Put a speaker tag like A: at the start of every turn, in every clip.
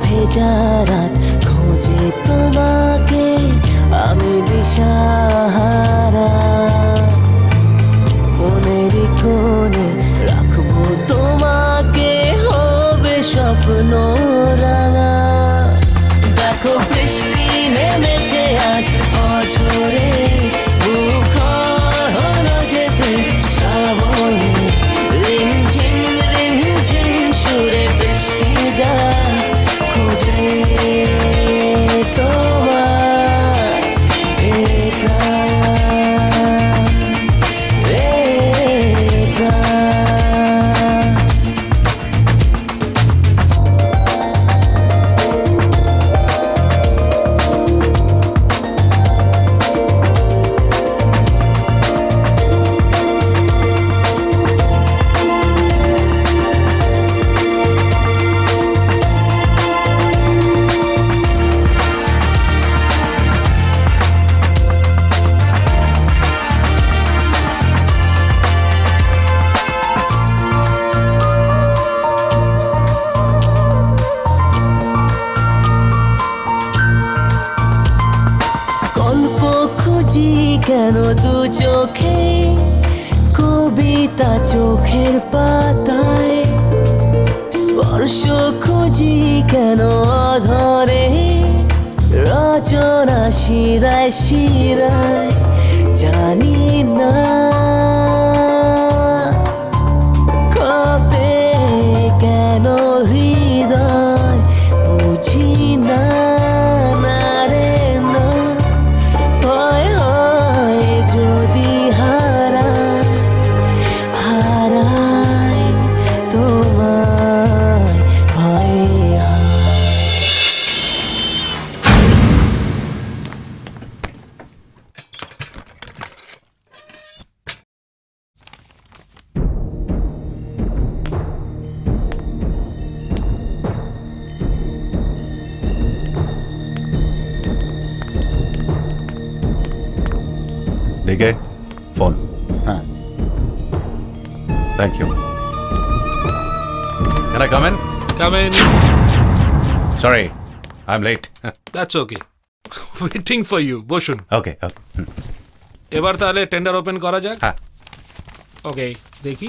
A: ভেজা রাত খোঁজে তোমাকে আমি দিশাহারা মনের কোণে রাখবো তোমাকে হবে স্বপ্ন রাঙা দেখো বৃষ্টি নেমেছে আজ অঝরে মুখর হলো যে প্রেম শ্রাবণে রিমঝিম সুরে বৃষ্টি গান খোঁজে তোমার এই প্রাণ, এই প্রাণ। গল্প খুঁজি কেন দু চোখে কবিতা চোখের পাতায় স্পর্শ খুঁজি কেন অধরে রচনা শিরায় শিরায় জানি না কবে কেন হৃদয় বুঝি না না রে না ভয় হয় যদি হারাই হারাই তোমায় ভয় হয়।
B: डीके फोन
C: हाँ
B: thank you can I come in
D: Come in.
B: Sorry I am late
D: That's okay. Waiting for you. বসুন।
B: ओके
D: এবার তাহলে টেন্ডার ওপেন করা যাক।
B: হ্যাঁ
D: ওকে, দেখি।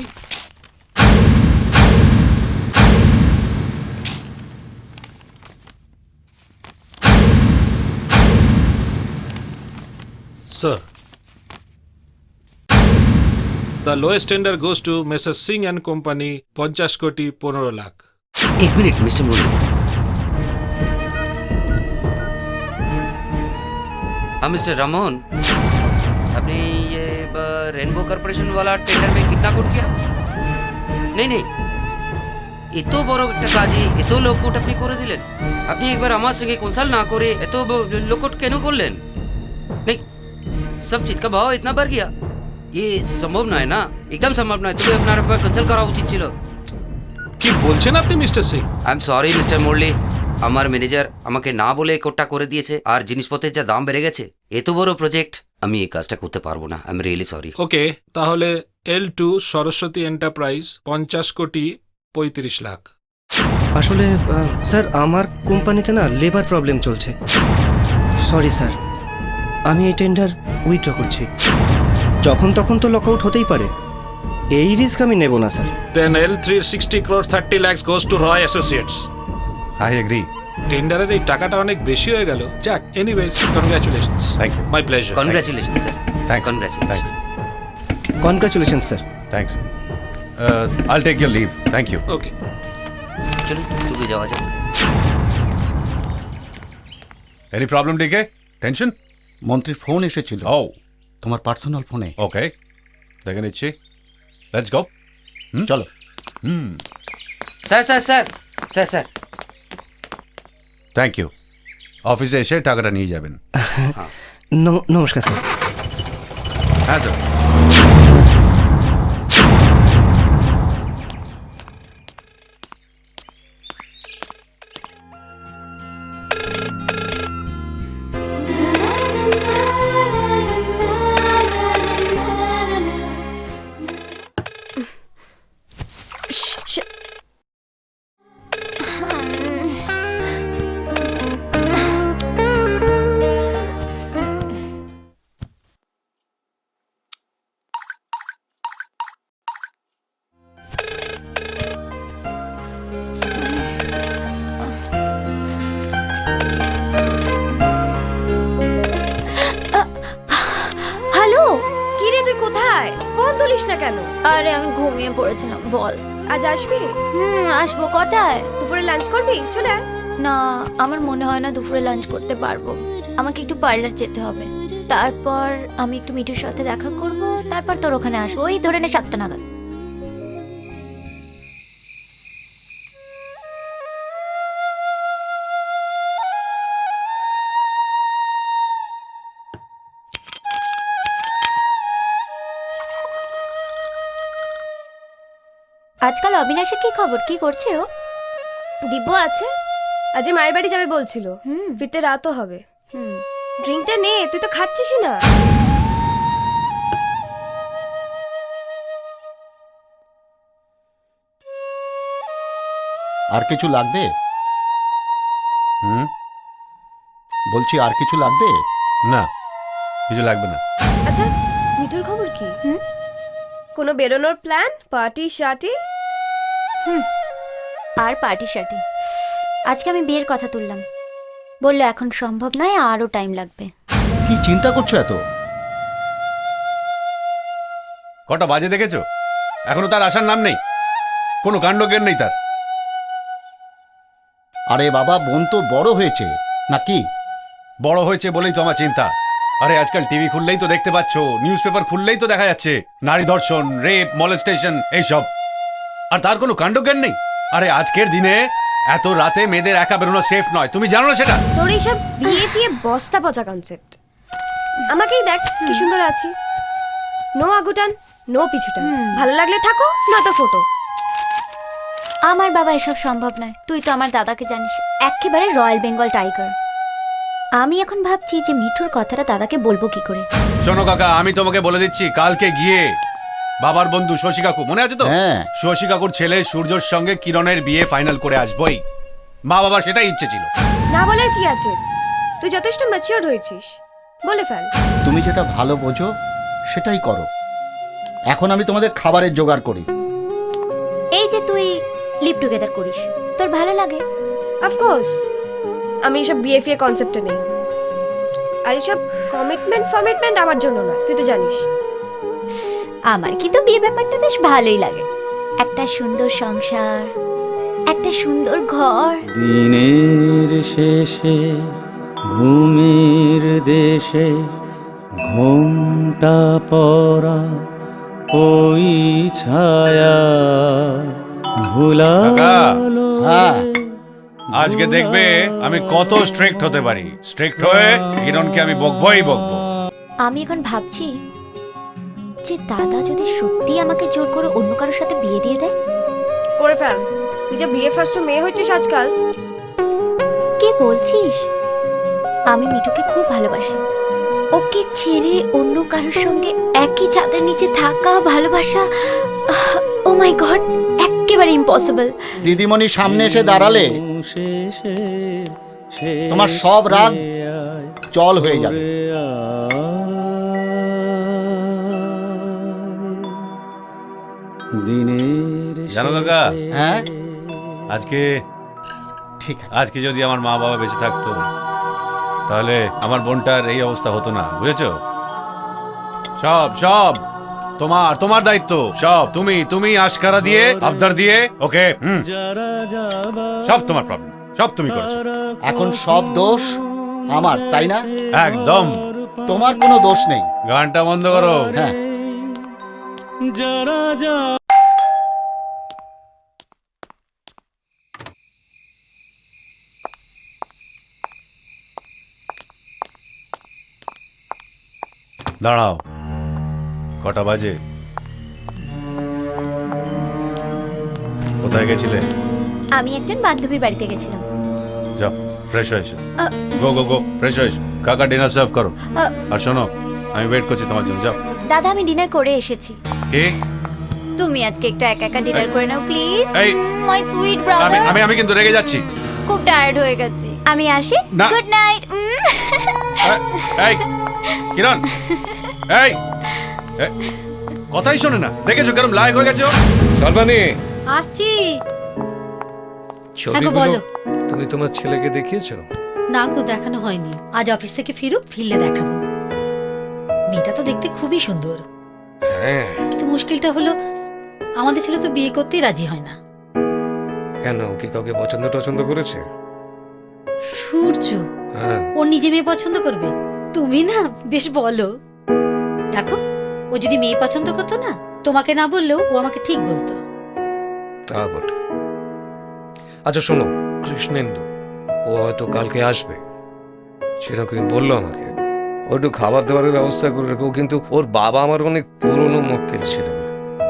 D: Sir, the lowest tender goes to Mrs. Singh and Company, 50 কোটি 15 লাখ।
E: एक मिनट मिस्टर मुरली। हाँ मिस्टर रामोहन, आपने ये रेनबो कॉर्पोरेशन वाला टेंडर में कितना कोट किया? नहीं এত বড় একটা কাজে এত লোকট আপনি করে দিলেন, আপনি একবার আমার সঙ্গে কনসাল্ট না করে এত লোকট কেন করলেন? नहीं सब चीज का भाव इतना बढ़ गया, ये संभव ना है ना, एकदम संभव ना है। तुम्हें अपना कंसल्ट करा उचित ছিল।
D: কি বলছেন আপনি mister Singh?
E: I am sorry mister Murali, আমার ম্যানেজার আমাকে না বলে কোটটা করে দিয়েছে, আর জিনিসপত্রের যা দাম বেড়ে গেছে, এত বড় প্রজেক্ট আমি এই কাজটা করতে পারবো না। I am really sorry.
D: Okay, তাহলে L2 সরস্বতী এন্টারপ্রাইজ 50 কোটি 35 লাখ।
F: আসলে স্যার আমার কোম্পানিতে না লেবার প্রবলেম চলছে। সরি স্যার, আমি এই টেন্ডার উইথড্র করছি। যখন তখন তো লকআউট হতেই পারে, এই রিস্ক আমি নেব না sir.
D: Then L3 60 crore 30 lakhs goes to Roy Associates.
B: I agree
D: টেন্ডারের এই টাকাটা অনেক বেশি হয়ে গেল। যাক, anyways congratulations.
B: Thank you.
D: My pleasure.
E: Congratulation sir.
B: Thanks
E: Congratulations.
B: Thanks
F: congratulation sir.
B: Thanks I take your leave thank you
D: okay,
E: চলুন ডুবে যাওয়া যাক।
B: एनी प्रॉब्लम डीके टेंशन
C: মন্ত্রীর ফোন এসেছিল
B: ओ
C: তোমার পার্সোনাল ফোনে।
B: ओके দেখে নিচ্ছি लेट्स गो
C: চলো।
E: Sir sir sir sir sir
B: thank you অফিসে এসে টাকাটা নিয়ে যাবেন
F: নমস্কার স্যার।
B: হ্যাঁ স্যার
G: আসছিস না কেন?
H: আরে আমি ঘুমিয়ে পড়েছিলাম। বল।
G: আজ আসবি?
H: আসবো। কটায়?
G: দুপুরে লাঞ্চ করবি? চলে আয়।
H: না, আমার মনে হয় না দুপুরে লাঞ্চ করতে পারবো। আমাকে একটু পার্লার যেতে হবে, তারপর আমি একটু মিঠুর সাথে দেখা করব, তারপর তোর ওখানে আসবো। ওই ধরে নে 7টা নাগাদ। আজকাল অবিনাশের কি খবর? কি করছে ও?
G: দিব্য আছে, আজ মায়ের বাড়ি যাবে বলছিল। ফিরতে রাতও হবে। ড্রিঙ্কটা নে, তুই তো খাচ্ছিসই না।
C: আর কিছু লাগবে?
B: হুম?
C: বলছি আর কিছু লাগবে?
B: না, কিছু লাগবে না।
G: আচ্ছা, মিঠুর খবর কি? কোনো বেরোনোর প্ল্যান? পার্টি শার্টি?
H: আর পার্টি শার্টি। আজকে আমি বিয়ের কথা তুললাম, বললো এখন সম্ভব নয়, আরো টাইম লাগবে।
C: কি চিন্তা করছো এত?
B: কটা বাজে দেখেছো? এখনো তার আসার নাম নেই, কোনো কাণ্ডজ্ঞান নেই তার।
C: আরে বাবা, বোন তো বড় হয়েছে নাকি?
B: বড় হয়েছে বলেই তো আমার চিন্তা। আরে আজকাল টিভি খুললেই তো দেখতে পাচ্ছ, নিউজ পেপার খুললেই তো দেখা যাচ্ছে নারী ধর্ষণ, রেপ, মলেস্টেশন এইসব। আর তার কোনো কাণ্ডজ্ঞান নেই। আরে আজকের দিনে এত রাতে মেয়েদের একা বেরোনো সেফ নয়, তুমি জানো না সেটা?
G: তোর এইসব বিয়ে ফিয়ে বস্তা পচা কনসেপ্ট। আমাকেই দেখ কি সুন্দর আছি, নো আগুটান, নো পিছুটান। ভালো লাগলে থাকো, নয়তো ফটো।
H: আমার বাবা এসব সম্ভব নয়। তুই তো আমার দাদাকে জানিস, একেবারে রয়্যাল বেঙ্গল টাইগার। আমি এখন ভাবছি যে মিঠুর কথাটা দাদাকে বলবো কি করে।
B: শোনো কাকা, আমি তোমাকে বলে দিচ্ছি, কালকে গিয়ে বাবার বন্ধু শশী কাকু, মনে আছে তো?
C: হ্যাঁ।
B: শশী কাকুর ছেলে সূর্যর সঙ্গে কিরণের বিয়ে ফাইনাল করে আসবই। মা বাবার সেটাই ইচ্ছে ছিল।
G: না বলার কি আছে? তুই যথেষ্ট ম্যাচিওর হয়েছিস, বলে ফেল।
C: তুমি যেটা ভালো বোঝো সেটাই করো। এখন আমি তোমাদের খাবারের জোগাড় করি।
H: এই যে তুই লিভ টুগেদার করিস, তোর ভালো লাগে?
G: অফকোর্স, আমি এসব বিয়ে ফিয়ে কনসেপ্টে নেই। আর এসব কমিটমেন্ট আমার জন্য নয়, তুই তো জানিস।
H: আমার কিন্তু বিয়ে ব্যাপারটা বেশ ভালোই লাগে। একটা সুন্দর সংসার, একটা সুন্দর ঘর।
A: দিনের শেষে ঘুমের দেশে ঘোমটা পরা ওই ছায়া ভুলালো।
C: হ্যাঁ,
B: আজকে দেখবে আমি কত স্ট্রিক্ট হতে পারি। স্ট্রিক্ট হয়ে কিরণকে আমি বকবই বকবো।
H: আমি এখন ভাবছি যে দাদা যদি সত্যি আমাকে জোর করে অন্য কারোর সাথে বিয়ে দিয়ে দেয়।
G: করে ফেল, তুই যে বিয়ে ফার্স্ট মেয়ে হয়েছিস আজকাল।
H: কি বলছিস? আমি মিঠুকে খুব ভালোবাসি। ওকে ছেড়ে অন্য কারোর সঙ্গে একই ছাদের নিচে থাকা, ভালোবাসা, ও মাই গড, একেবারে ইম্পসিবল।
C: দিদিমণি সামনে এসে দাঁড়ালে তোমার সব রাগ জল হয়ে যাবে।
B: জানো কাকা,
C: হ্যাঁ
B: আজকে
C: ঠিক আছে।
B: আজকে যদি আমার মা বাবা বেঁচে থাকতো তাহলে আমার বোনটার এই অবস্থা হতো না, বুঝেছো? সব সব তোমার দায়িত্ব। সব তুমি আশকারা দিয়ে, আবদার দিয়ে ওকে, সব তোমার প্রবলেম, সব তুমি করেছো।
C: এখন সব দোষ আমার, তাই না?
B: একদম।
C: তোমার কোনো দোষ নেই।
B: গানটা বন্ধ করো।
C: হ্যাঁ,
B: দাঁড়াও, কটা বাজে? কোথায় গেছিলে?
H: আমি একজন বান্ধবীর বাড়িতে গেছিলাম।
B: যাও ফ্রেশ হয়ে এসো। গো ফ্রেশ হয়ে এসো। কাকা ডিনার সার্ভ করো। আর শোনো, আমি ওয়েট করছি তোমার জন্য, যাও।
H: দাদা, আমি ডিনার করে এসেছি।
B: কি?
H: তুমি আজকে একটু একা একা ডিনার করে নাও প্লিজ।
B: এই,
H: মাই সুইট ব্রাদার।
B: আমি কিন্তু রেগে যাচ্ছি।
H: খুব টায়ার্ড হয়ে গেছি, আমি আসি।
B: না।
H: Good night.
B: এই কিরণ, এই কথাই শোনে না, দেখেছো কেরম লায়ক হয়ে গেছে ও?
I: সর্বাণী,
H: আসছি।
I: ছবিগুলো
H: বলো।
I: তুমি তোমার ছেলেকে দেখিয়েছো?
J: না গো, দেখানো হয়নি। আজ অফিস থেকে ফিরুক, ফিরলে দেখাবো। মেয়েটা তো দেখতে খুবই সুন্দর।
I: হ্যাঁ,
J: কিন্তু মুশকিলটা হলো আমাদের ছেলে তো বিয়ে করতেই রাজি হয় না।
I: কেন, ও কি কাউকে পছন্দ টছন্দ করেছে?
J: সূর্য
I: হ্যাঁ,
J: ওর নিজে মেয়ে পছন্দ করবে? তুমি না বেশ বলো। দেখো, ও যদি মেয়ে পছন্দ করতো না, তোমাকে না বললেও ও আমাকে ঠিক বলতো।
I: তা বটে। আচ্ছা শোনো, কৃষ্ণেন্দু ও হয়তো কালকে আসবে, সেরকম বললো আমাকে। ও একটু খাবার দাবারের ব্যবস্থা করে রেখো, কিন্তু ওর বাবা আমার অনেক পুরনো মক্কেল ছিলেন।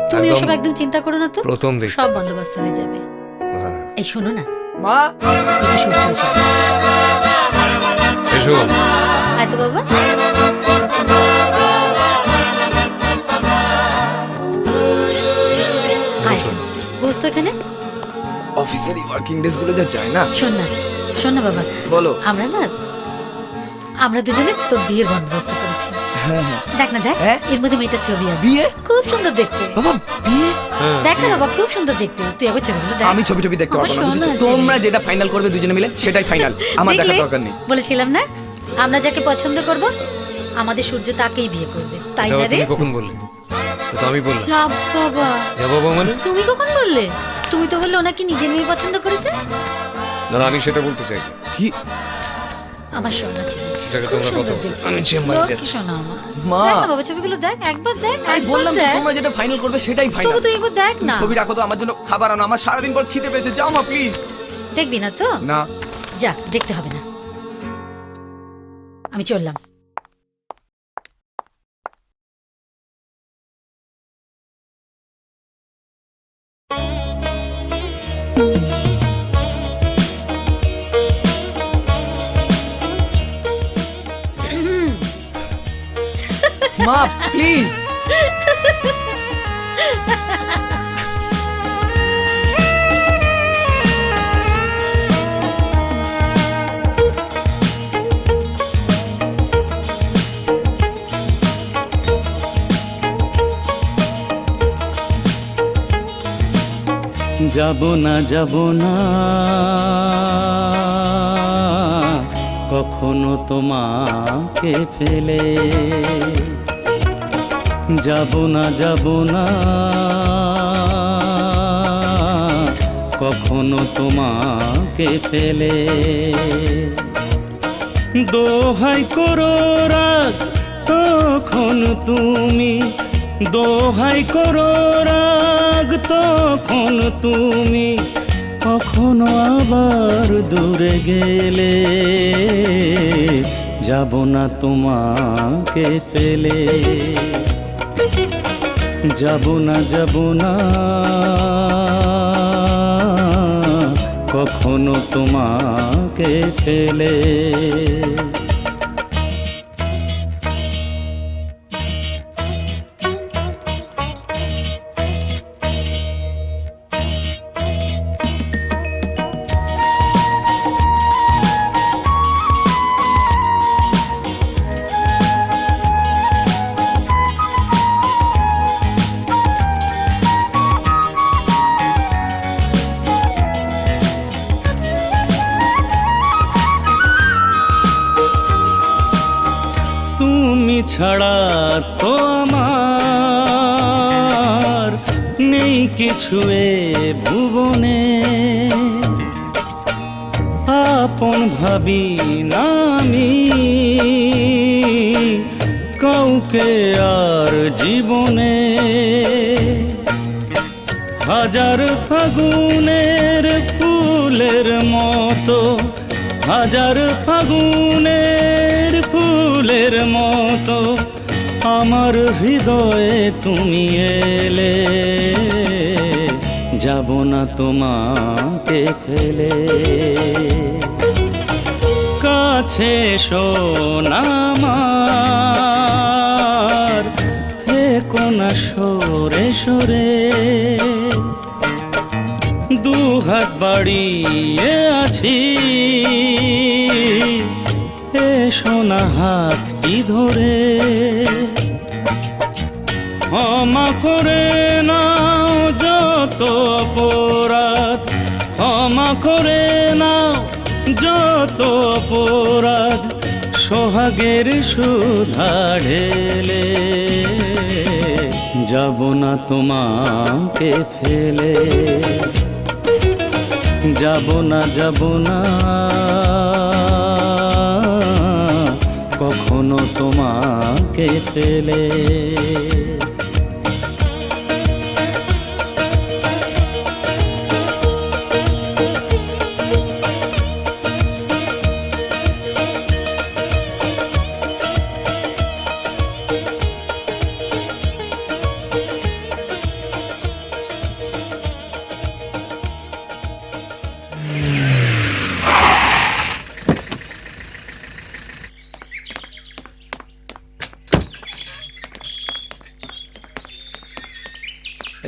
J: তুমি
I: একদম
J: ওসব একদম চিন্তা করো না তো,
I: প্রথম দিক।
J: সব বন্দোবস্ত হয়ে যাবে।
I: হ্যাঁ,
J: এই শোনো না,
A: মা
J: এই তো সূর্য এসে গেছে।
I: এসো।
J: আয় তো বাবা। আয়, বস তো এখানে।
A: অফিসেরই ওয়ার্কিং ডেজ গুলো যা যায় না।
J: শোন না বাবা,
A: বলো।
J: আমরা দুজনে তোর বিয়ের বন্দোবস্ত করেছি।
A: হ্যাঁ হ্যাঁ।
J: দেখ না, দেখ
A: হ্যাঁ?
J: এর মধ্যে মেয়েটার ছবি আছে,
A: বিয়ে?
J: খুব সুন্দর দেখতে।
A: বাবা বিয়ে?
I: হ্যাঁ,
J: দেখ না বাবা, খুব সুন্দর দেখতে। তুই একবার ছবিগুলো দেখ।
A: আমি ছবি দেখতে
J: আমার
A: পারবো না,
J: শোনা
A: বুঝেছো?
J: আছে।
A: তোমরা যেটা ফাইনাল করবে দুজনে মিলে সেটাই ফাইনাল, আমার
J: দেখলে?
A: দেখার দরকার নেই।
J: বলেছিলাম না, আমরা যাকে পছন্দ করব আমাদের সূর্য তাকেই বিয়ে করবে, তাই
I: এটা
J: না রে?
I: তুমি কখন বললে? তো আমি বললাম।
J: যা বাবা,
I: যা বাবা মানে?
J: তুমি কখন বললে? তুমি তো বললে ওনাকে নিজে মেয়ে পছন্দ করেছে।
I: না না, আমি সেটা বলতে চাই।
A: কি?
J: আমার সোনা ছিল,
I: সেটাকে
J: খুব
I: তোমরা কথা
J: সুন্দর
I: বলো।
J: দেখতে।
I: আমি চেম্বারে
J: লক্ষ্মী
I: যাচ্ছি।
J: সোনা আমার।
A: মা।
J: দেখ না বাবা, ছবিগুলো দেখ, একবার দেখ,
A: আমি
J: একবার
A: বললাম তো,
J: দেখ।
A: তোমরা যেটা ফাইনাল করবে সেটাই ফাইনাল।
J: তবু তুই একবার দেখ না।
A: ছবি রাখো তো, আমার জন্য খাবার আনো, আমার সারাদিন পর খিদে পেয়েছে, যাও মা প্লিজ।
J: দেখবি না তো?
A: না।
J: যা, দেখতে হবে না, আমি চললাম।
A: মা প্লিজ।
K: যাব না কখনো তোমাকে ফেলে, যাব না কখনো তোমাকে ফেলে। দোহাই করো রাগ তখন তুমি, দোহাই করো রাগ তখন তুমি, কখনো আবার দূরে গেলে। যাব না তোমাকে ফেলে, যাব না কখনো তোমাকে ফেলে। ছাড়া তো আমার নেই কিছু এ ভুবনে, আপন ভাবি না আমি কাউকে আর জীবনে। হাজার ফাগুনের ফুলের মতো, হাজার ফাগুনের ফুলের মতো আমার হৃদয়ে তুমি এলে। যাব না তোমাকে ফেলে, কাছে শোনা আমার, থেকো না সরে সরে। দুহাত বাড়িয়ে আছি, এসো না হাতটি ধরে। ক্ষমা করে নাও যত অপরাধ, ক্ষমা করে নাও যত অপরাধ, সোহাগের সুধা ঢেলে। যাব না তোমাকে ফেলে, যাব না কখনো তোমাকে ফেলে।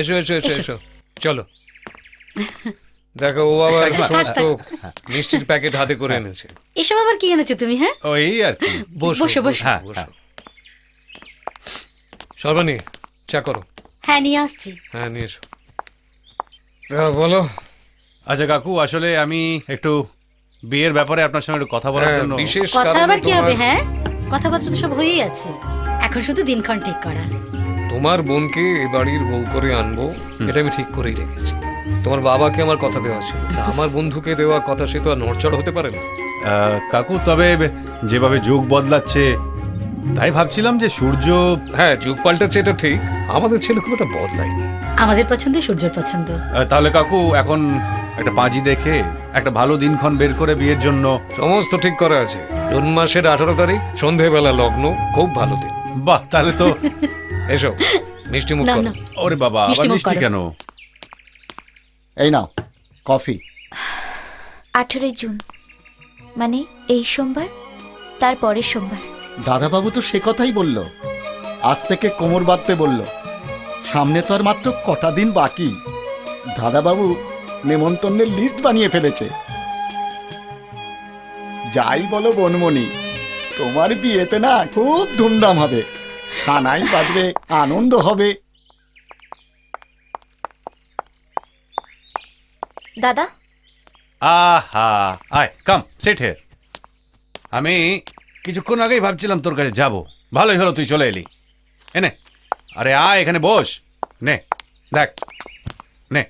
I: এসো এসো এসো এসো, চলো। দেখো ও আবার সমস্ত মিষ্টির প্যাকেট হাতে করে এনেছে।
J: এসব আবার কি এনেছো তুমি? হ্যাঁ,
B: ওই আর কি।
I: বসো
J: বসো, বসো।
B: হ্যাঁ,
I: বসো। সর্বাণী, চা করো।
J: হ্যাঁ, নিয়ে আসছি।
I: হ্যাঁ, নিয়ে এসো। বলো।
B: আচ্ছা কাকু, আসলে আমি একটু বিয়ের ব্যাপারে আপনার সঙ্গে একটু কথা বলার জন্য।
I: বিশেষ
J: কথা
I: কারণে
J: আবার কি হবে?
I: তোমার-
J: হ্যাঁ, কথাবার্তা তো সব হয়েই আছে, এখন শুধু দিনক্ষণ ঠিক করা।
I: তোমার বোনকে এ বাড়ির বউ করে আনবো, এটা আমি ঠিক করেই রেখেছি। তোমার বাবাকে আমার কথা দেওয়া ছিল, তা আমার বন্ধুকে দেওয়া কথা সে তো আর নড়চড় হতে পারে না।
B: কাকু, তবে যেভাবে যুগ বদলাচ্ছে তাই ভাবছিলাম যে সূর্য।
I: হ্যাঁ, যুগ পাল্টাচ্ছে এটা ঠিক, আমাদের ছেলে খুব একটা বদলায়নি।
J: আমাদের পছন্দ সূর্যের পছন্দ।
B: তাহলে কাকু এখন একটা পাঁজি দেখে একটা ভালো দিনক্ষণ বের করে বিয়ের জন্য।
I: সমস্ত ঠিক করা আছে। জুন মাসের 18 তারিখ সন্ধেবেলা লগ্ন, খুব ভালো দিন।
B: বাহ, তাহলে তো।
I: এসো, মিষ্টি মুখ
J: না,
I: করো।
J: না।
B: ওরে বাবা, আবার
J: মিষ্টি মুখ
B: মিষ্টি
J: করো।
B: কেন?
C: এই নাও কফি।
H: 18 জুন মানে এই সোমবার, তার পরের সোমবার।
C: দাদাবাবু তো সে কথাই বলল, আজ থেকে কোমর বাঁধতে বলল। সামনে তো আর মাত্র কটা দিন বাকি। দাদাবাবু নেমন্তন্নের লিস্ট বানিয়ে ফেলেছে। যাই বলো বনমণি, তোমার বিয়েতে না খুব ধুমধাম হবে, সানাই বাজবে, আনন্দ হবে।
H: দাদা,
B: আহা, আয় কাম সিট হিয়ার। আমি কিছুক্ষণ আগেই ভাবছিলাম তোর কাছে যাব, ভালোই হলো তুই চলে এলি। এনে, আরে আয় এখানে বস। নে দেখ, নে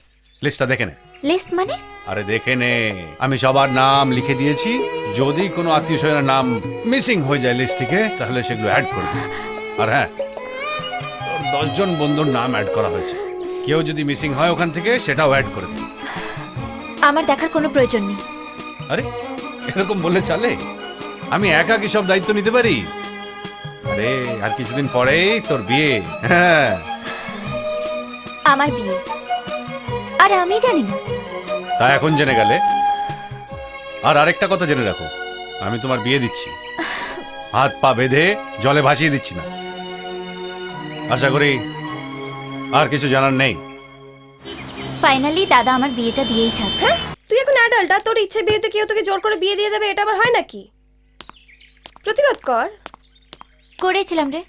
B: লিস্টটা দেখে নে।
H: লিস্ট মানে?
B: আরে দেখে নে, আমি সবার নাম লিখে দিয়েছি। যদি কোনো আত্মীয় স্বজনের নাম মিসিং হয়ে যায় লিস্ট থেকে, তাহলে সেগুলো অ্যাড করবি। আর হ্যাঁ, তোর 10 জন বন্ধুর নাম অ্যাড করা হয়েছে। কেউ যদি মিসিং হয় ওখান থেকে, সেটাও অ্যাড করে দিবি।
H: আমার দেখার কোনো প্রয়োজন নেই।
B: আরে এরকম বললে চলে? আমি একা কি সব দায়িত্ব নিতে পারি? আরে আর কিছুদিন পরেই তোর বিয়ে। হ্যাঁ,
H: আমার বিয়ে, আর আমি জানি না।
B: তা এখন জেনে গেলে। আর আরেকটা কথা জেনে রাখো, আমি তোমার বিয়ে দিচ্ছি, হাত পা বেঁধে জলে ভাসিয়ে দিচ্ছি না। আশা করি আর কিছু জানার নেই।
H: ফাইনালি দাদা আমার বিয়েটা দিয়েই ছাড়ছে।
G: হ্যাঁ, তুই এখন অ্যাডাল্ট, আর তোর ইচ্ছে বিয়েতে কেউ তোকে জোর করে বিয়ে দিয়ে দেবে, এটা আবার হয় নাকি? প্রতিবাদ কর।
H: করেছিলাম রে,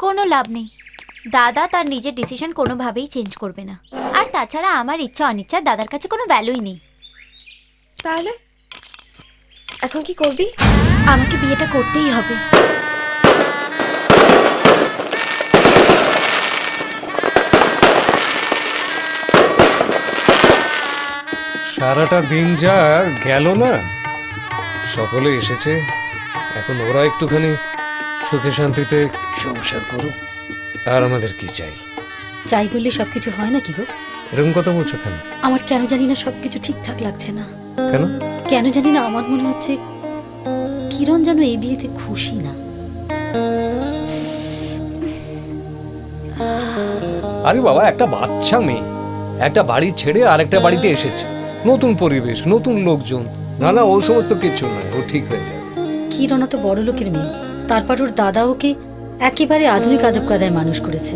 H: কোনো লাভ নেই। দাদা তার নিজের ডিসিশন কোনোভাবেই চেঞ্জ করবে না। আর তাছাড়া আমার ইচ্ছা অনিচ্ছা দাদার কাছে কোনো ভ্যালুই নেই।
G: তাহলে এখন কি করবি?
H: আমাকে বিয়েটা করতেই হবে।
I: সারাটা দিন যা গেল না, সকলে এসেছে, এখন ওরা একটুখানি সুখে শান্তিতে সংসার করুক। আর আমাদের কি চাই?
J: চাই বললে সবকিছু হয় নাকি গো?
I: এরকম কথা বলছো কেন?
J: আমার কেন জানি না সবকিছু ঠিকঠাক লাগছে না।
I: কেন?
J: কেন জানি না আমার মনে হচ্ছে কিরণ যেন এই বিয়েতে খুশি না।
I: আরে বাবা, একটা বাচ্চা মেয়ে একটা বাড়ি ছেড়ে আরেকটা বাড়িতে এসেছে, নতুন পরিবেশ, নতুন লোকজন। না না, ওর সমস্ত কিছু নয়, ও ঠিক হয়ে যাবে।
J: কিরণ তো বড় লোকের মেয়ে, তারপর ওর দাদা ওকে একেবারে আধুনিক আদব কায়দায় মানুষ করেছে।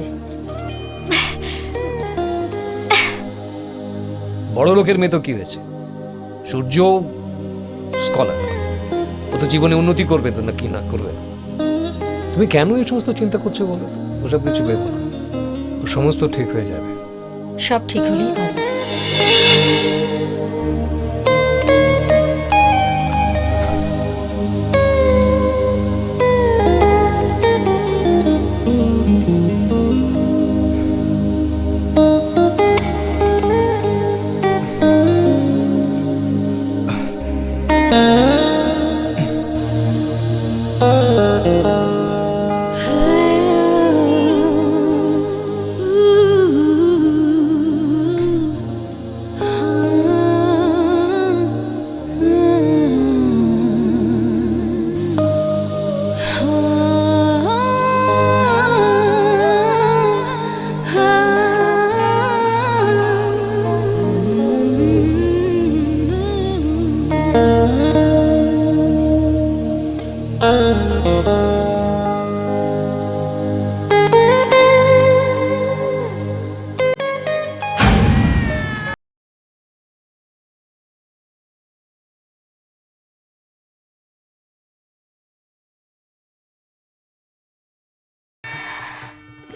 I: বড় লোকের মেয়ে তো কি হয়েছে? সূর্য স্কলার, ও তো জীবনে উন্নতি করবে তো, না কি না করবে না? তুমি কেন এই সমস্ত চিন্তা করছো বলো তো? ওসব কিছু ভেবো না, ও সমস্ত ঠিক হয়ে যাবে।
J: সব ঠিক হলেই ভালো।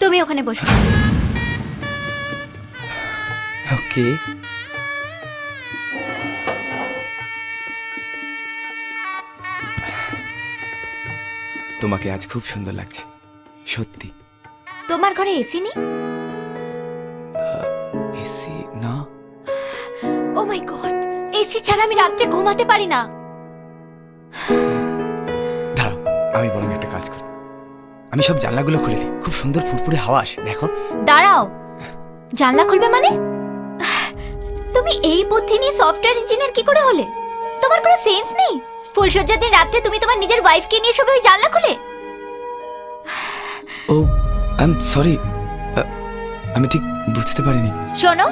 H: তুমি ওখানে বসো।
A: ওকে। তোমাকে আজ খুব সুন্দর লাগছে, সত্যি।
H: তোমার ঘরে এসি নেই?
A: এসি না।
H: ও মাই গড, এসি ছাড়া আমি রাত্রে ঘুমাতে পারি না।
A: দাঁড়াও, আমি বরং একটা কাজ করি, আমি সব জানলাগুলো খুলে দিই, খুব সুন্দর ফুরফুরে হাওয়া আসে, দেখো।
H: দাঁড়াও, জানলা খুলবে মানে? তুমি এই বুদ্ধি নিয়ে সফটওয়্যার ইঞ্জিনিয়ার কি করে হলে? তোমার কোনো সেন্স নেই? ফুলসজ্জার দিন রাত্রে তুমি তোমার নিজের ওয়াইফকে নিয়ে সবে ওই জানলা খুলে?
A: ও আই এম সরি, আমি ঠিক বুঝতে পারিনি।
H: শোনো,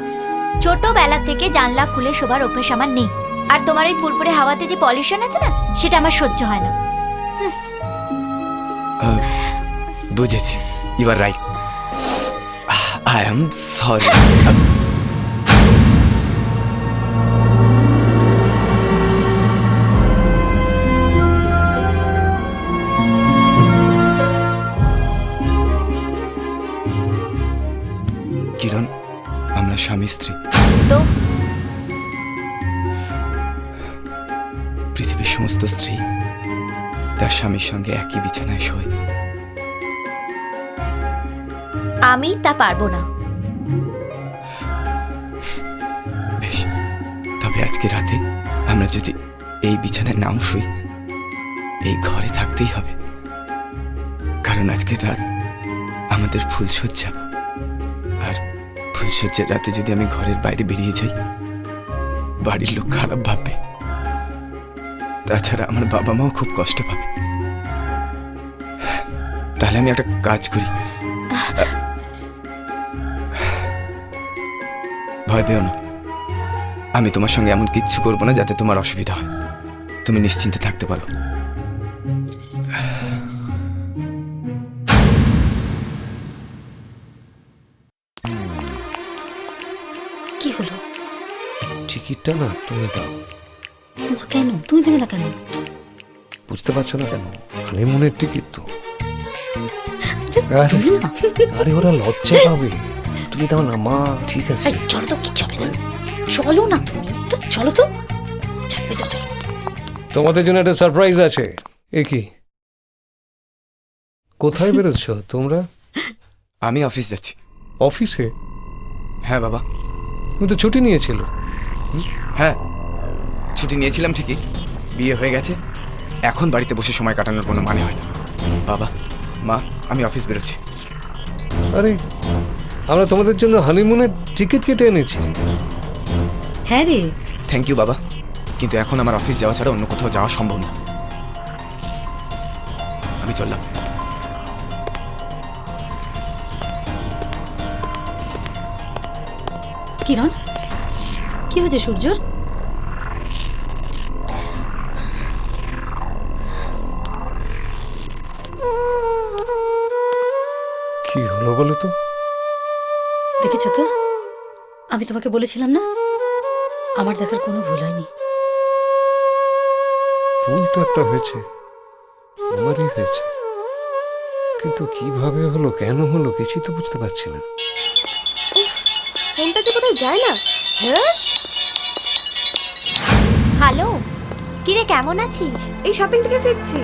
H: ছোটবেলা থেকে জানলা খুলে শোবার অভ্যেস আমার নেই। আর তোমার ওই ফুরফুরে হাওয়াতে যে পলিউশন আছে না, সেটা আমার সহ্য হয় না।
A: বুঝেছি, you are right, I am sorry. Kiran, আমরা স্বামী স্ত্রী।
H: তো
A: পৃথিবীর সমস্ত স্ত্রী তার স্বামীর সঙ্গে একই বিছানায় শোয়।
H: আমি তা পারবো না।
A: বেশ, তবে আজকে রাতে আমরা যদি এই বিছানায় নাও শুই, এই ঘরে থাকতেই হবে, কারণ আজকের রাত আমাদের ফুলশয্যা। আর ফুলশয্যার রাতে যদি আমি ঘরের বাইরে বেরিয়ে যাই, বাড়ির লোক খারাপ ভাববে, তাছাড়া আমার বাবা মাও খুব কষ্ট পাবে। তাহলে আমি একটা কাজ করি, ভয় পেও না, আমি তোমার সঙ্গে এমন কিচ্ছু করবো না যাতে তোমার অসুবিধা হয়, তুমি নিশ্চিন্তে থাকতে পারো।
J: কি হলো?
I: টিকিটটা না তুমি দাও।
J: কেন তুমি দেবে না কেন?
I: বুঝতে পারছো না কেন? হানিমুনের টিকিট তো। আরে ওরা লজ্জা পাবে, তুমি দাও না মা। ঠিক আছে,
J: চলো তো, কিচ্ছু হবে না। চলো না তুমি তো, চলো তো, চলো।
I: তোমাদের জন্য একটা সারপ্রাইজ আছে। এ কি, কোথায় বেরোচ্ছ তোমরা?
A: আমি অফিস যাচ্ছি।
I: অফিসে?
A: হ্যাঁ বাবা।
I: তুমি তো ছুটি নিয়েছিল।
A: হ্যাঁ, ছুটি নিয়েছিলাম ঠিকই, বিয়ে হয়ে গেছে, এখন বাড়িতে বসে সময় কাটানোর কোনো মানে হয় না। বাবা মা, আমি অফিস বেরোচ্ছি।
I: আরে আমরা তোমাদের জন্য হানিমুনের টিকিট কেটে এনেছি।
J: হ্যাঁ রে।
A: থ্যাংক ইউ বাবা, কিন্তু এখন আমার অফিস যাওয়া ছাড়া অন্য কোথাও যাওয়া সম্ভব না। আমি চললাম।
J: কিরণ, কি হয়েছে সূর্যর?
I: কি হলো বলো তো?
J: দেখেছো তো, আমি তোমাকে বলেছিলাম না, আমার দেখার কোনো ভুল হয়নি।
I: ভুল তো একটা হয়েছে, আমারই হয়েছে, কিন্তু কিভাবে হলো, কেন হলো, কিছুই তো বুঝতে পারছি না।
G: ফোনটা যে কোথায় যায় না। হ্যাঁ,
H: হ্যালো, কিরে কেমন আছিস?
G: এই শপিং থেকে ফিরছি।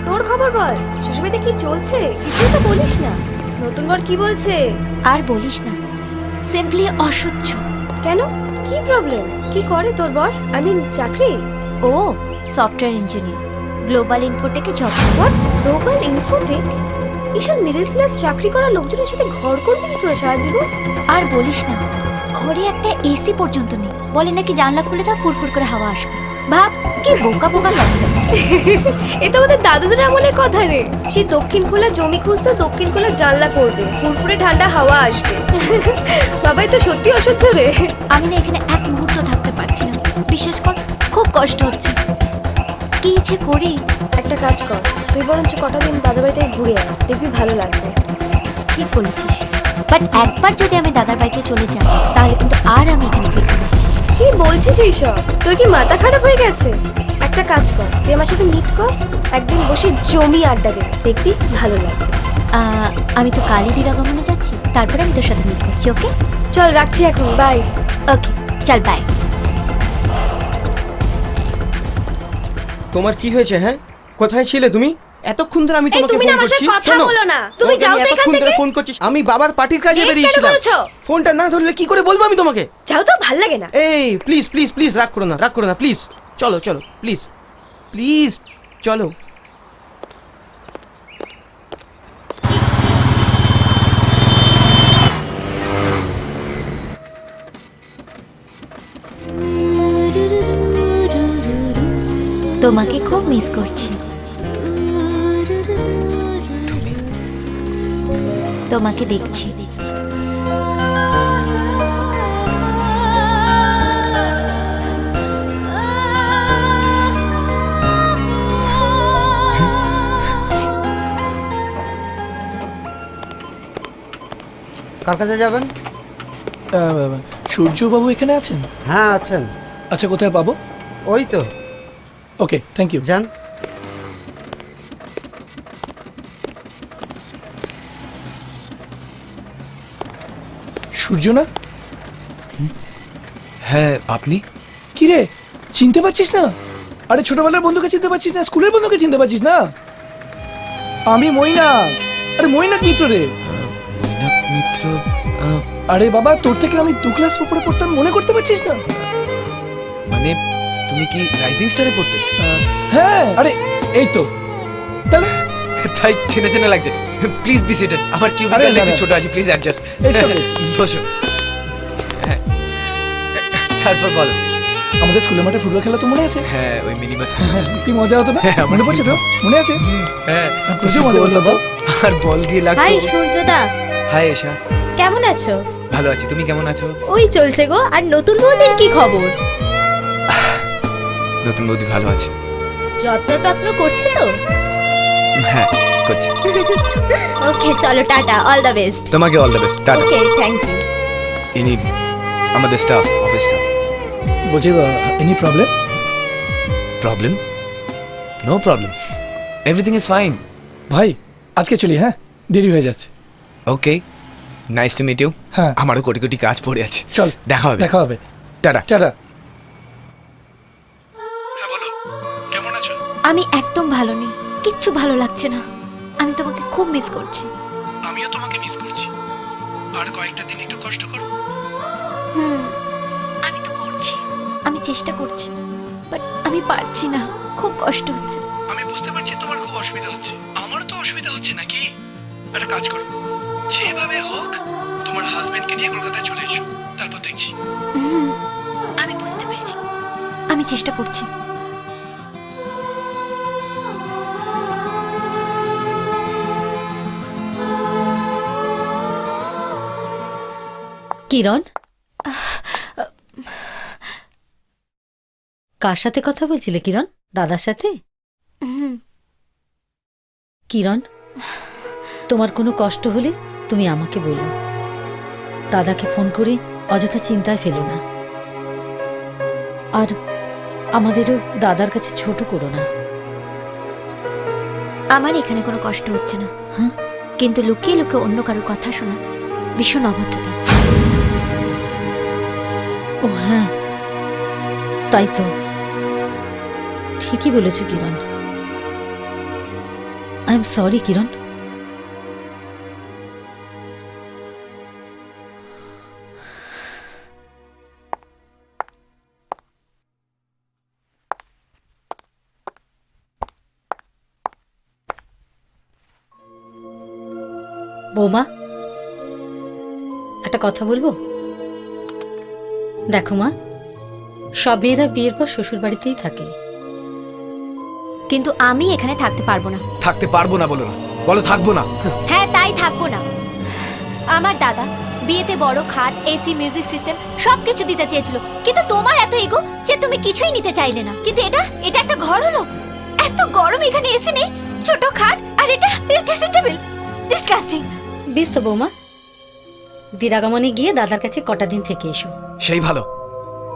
G: তোর খবর বল, শ্বশুরবাড়িতে কি চলছে? কিছুই তো বলিস না। নতুন বর কি বলছে?
H: আর বলিস না, সিম্পলি অসহ্য।
G: কেন, কি প্রবলেম? কি করে তোর বর? আই মিন চাকরি?
H: ও সফটওয়্যার ইঞ্জিনিয়ার, গ্লোবাল ইনফোটেকে জব।
G: What, global infotech? এইসব মিডল ক্লাস চাকরি করা লোকজনের সাথে ঘর করবি কি করে সারা জীবন?
H: আর বলিস না, ঘরে একটা এসি পর্যন্ত নেই, বলে নাকি জানলা খুলে তা ফুরফুর করে হাওয়া আসবে। ভাব কি বোকা বোকা লাগছে।
G: এটা আমাদের দাদুদের আমলের কথা রে। সেই দক্ষিণ খোলা জমি খুঁজতে দক্ষিণ খোলা জানলা করবে, ফুরফুরে ঠান্ডা হাওয়া আসবে। বাবাই তো সত্যি অসহ্য রে।
H: আমি না এখানে এক মুহূর্ত থাকতে পারছি না, বিশ্বাস কর, খুব কষ্ট হচ্ছে। কি যে করি।
G: একটা কাজ কর, তুই বরঞ্চ কটা দিন দাদার বাড়িতে ঘুরে আয়, দেখবি ভালো লাগবে।
H: ঠিক বলেছিস, বাট একবার যদি আমি দাদার বাড়িতে চলে যাই, তাহলে কিন্তু আর আমি এখানে ফিরবো না।
G: কি বলছিস এইসব? তোর কি মাথা খারাপ হয়ে গেছে? একটা কাজ কর, তুই আমার সাথে মিট কর, একদিন বসে জমি আড্ডা দে, দেখবি ভালো লাগবে।
H: আমি তো কালই দিরাগমনে যাচ্ছি, তারপরে আমি তোর সাথে মিট করছি। ওকে
G: চল রাখছি এখন, বাই।
H: ওকে চল বাই।
F: তোমার কি হয়েছে? হ্যাঁ, কোথায় ছিলে তুমি? এতক্ষণ ধরে আমি
G: এই
F: তোমাকে
G: তুমি
F: ফোন
G: না আমার
F: করছি।
G: সাথে কথা
F: শোনো,
G: বলো না, তুমি
F: তোমাকে
G: যাও
F: আমি
G: তো এখান
F: এতক্ষণ ধরে
G: থেকে।
F: ফোন করছি। আমি বাবার পার্টির কাজে
G: লেট কেন
F: বেরিয়েছিলাম।
G: করেছো?
F: ফোনটা না ধরলে কি করে বলবো আমি তোমাকে?
G: যাও তো, ভাল লাগে না।
F: এই প্লিজ প্লিজ প্লিজ রাগ করো না, রাগ করো না প্লিজ। চলো চলো প্লিজ প্লিজ চলো।
H: তোমাকে খুব মিস করছি। তোমাকে দেখছি।
L: কার কাছে যাবেন?
M: সূর্যবাবু এখানে আছেন?
L: হ্যাঁ আছেন।
M: আচ্ছা, কোথায় পাবো?
L: ওই তো।
M: ওকে, থ্যাংক ইউ।
L: যান।
M: সূর্য না?
A: হ্যাঁ, আপনি?
M: কি রে, চিনতে পারছিস না? আরে ছোটবেলার বন্ধুকে চিনতে পারছিস না? স্কুলের বন্ধুকে চিনতে পারছিস না? আমি মৈনাক। আরে মৈনাক মিত্র রে।
A: মৈনাক মিত্র?
M: আরে বাবা, তোর থেকে আমি 2 ক্লাস উপরে পড়তাম, মনে করতে পারছিস না?
A: মানে তুমি কি রাইজিং স্টারে পড়তে?
M: হ্যাঁ, আরে এই তো। তাহলে
A: তাই চেনা চেনা লাগছে। Please be seated. আমার কিউবিকলটা একটু ছোট আছে, প্লিজ অ্যাডজাস্ট। বসো। হ্যাঁ, তারপর বলো।
M: আমাদের স্কুলের মাঠে ফুটবল খেলা তো মনে আছে?
A: হ্যাঁ, ওই মিনিমাম।
M: কি মজা হতো না? মনে পড়ছে তো? মনে আছে?
A: হ্যাঁ,
M: প্রচুর মজা হতো তো।
A: আর বল দিয়ে লাগতো।
H: হাই সূর্যদা,
A: হাই এশা।
H: কেমন আছো?
A: ভালো আছি, তুমি কেমন আছো?
H: ওই চলছে গো। আর নতুন বউদের কি খবর?
A: নতুন বৌদি ভালো আছে।
H: যত্ন টত্ন করছে তো?
A: হ্যাঁ, করছি।
H: ওকে চলো, টাটা, অল দ্য বেস্ট।
A: তোমাকে all the best. Tata.
H: Okay, thank you.
A: ইনি আমাদের স্টাফ, অফিস স্টাফ।
M: বলছি, any problem?
A: Problem? No problem, everything is fine.
M: ভাই আজকে চলি, হ্যাঁ, দেরি হয়ে যাচ্ছে।
A: Okay, nice to meet you.
M: হ্যাঁ,
A: আমারও কোটি কোটি কাজ পড়ে আছে।
M: চল,
A: দেখা হবে।
M: দেখা হবে।
A: টাটা।
M: টাটা। হ্যাঁ বলো, কেমন আছো?
H: আমি একদম ভালো নেই, কিচ্ছু ভালো লাগছে না। আমি তোমাকে খুব মিস করছি।
M: আমিও তোমাকে মিস করছি। আর কয়েকটা দিন একটু কষ্ট করো।
H: আমি তো করছি, আমি চেষ্টা করছি, বাট আমি পারছি না, খুব কষ্ট হচ্ছে।
M: আমি বুঝতে পারছি তোমার খুব অসুবিধা হচ্ছে, আমারও তো অসুবিধা হচ্ছে নাকি। একটা কাজ করো, যেভাবে হোক তোমার হাজবেন্ডকে নিয়ে কলকাতায় চলে এসো, তারপর দেখছি।
H: আমি বুঝতে পেরেছি, আমি চেষ্টা করছি।
J: কিরণ, কার সাথে কথা বলছিলে কিরণ? দাদার সাথে? কিরণ, তোমার কোনো কষ্ট হলে তুমি আমাকে বলো। দাদাকে ফোন করে অযথা চিন্তায় ফেলো না। আর আমাদেরও দাদার কাছে ছোট করো না।
H: আমার এখানে কোনো কষ্ট হচ্ছে না, হ্যাঁ, কিন্তু লুকিয়ে লুকিয়ে অন্য কারোর কথা শোনা ভীষণ অভদ্রতা।
J: ও হ্যাঁ, তাই তো, ঠিকই বলেছ কিরণ। আই এম সরি কিরণ। বৌমা, একটা কথা বলবো? দেখো মা, সব মেয়েরা বিয়ের পর শ্বশুর বাড়িতেই থাকে,
H: কিন্তু আমি এখানে থাকতে পারবো না।
A: থাকতে পারবো না বলো না, বলো থাকবো না।
H: হ্যাঁ, তাই থাকবো না। আমার দাদা বিয়েতে বড় খাট, এসি, মিউজিক সিস্টেম সবকিছু দিতে চেয়েছিল, কিন্তু তোমার এত ইগো যে তুমি কিছুই নিতে চাইলে না। কিন্তু এটা এটা একটা ঘর হলো? এত গরম, এখানে এসি নেই, ছোট খাট, আর এটা ড্রেসিং টেবিল। ডিসকাস্টিং।
J: বেশ তো বৌমা, দিরাগমনে গিয়ে দাদার কাছে কটা দিন থেকে এসো।
A: সেই ভালো,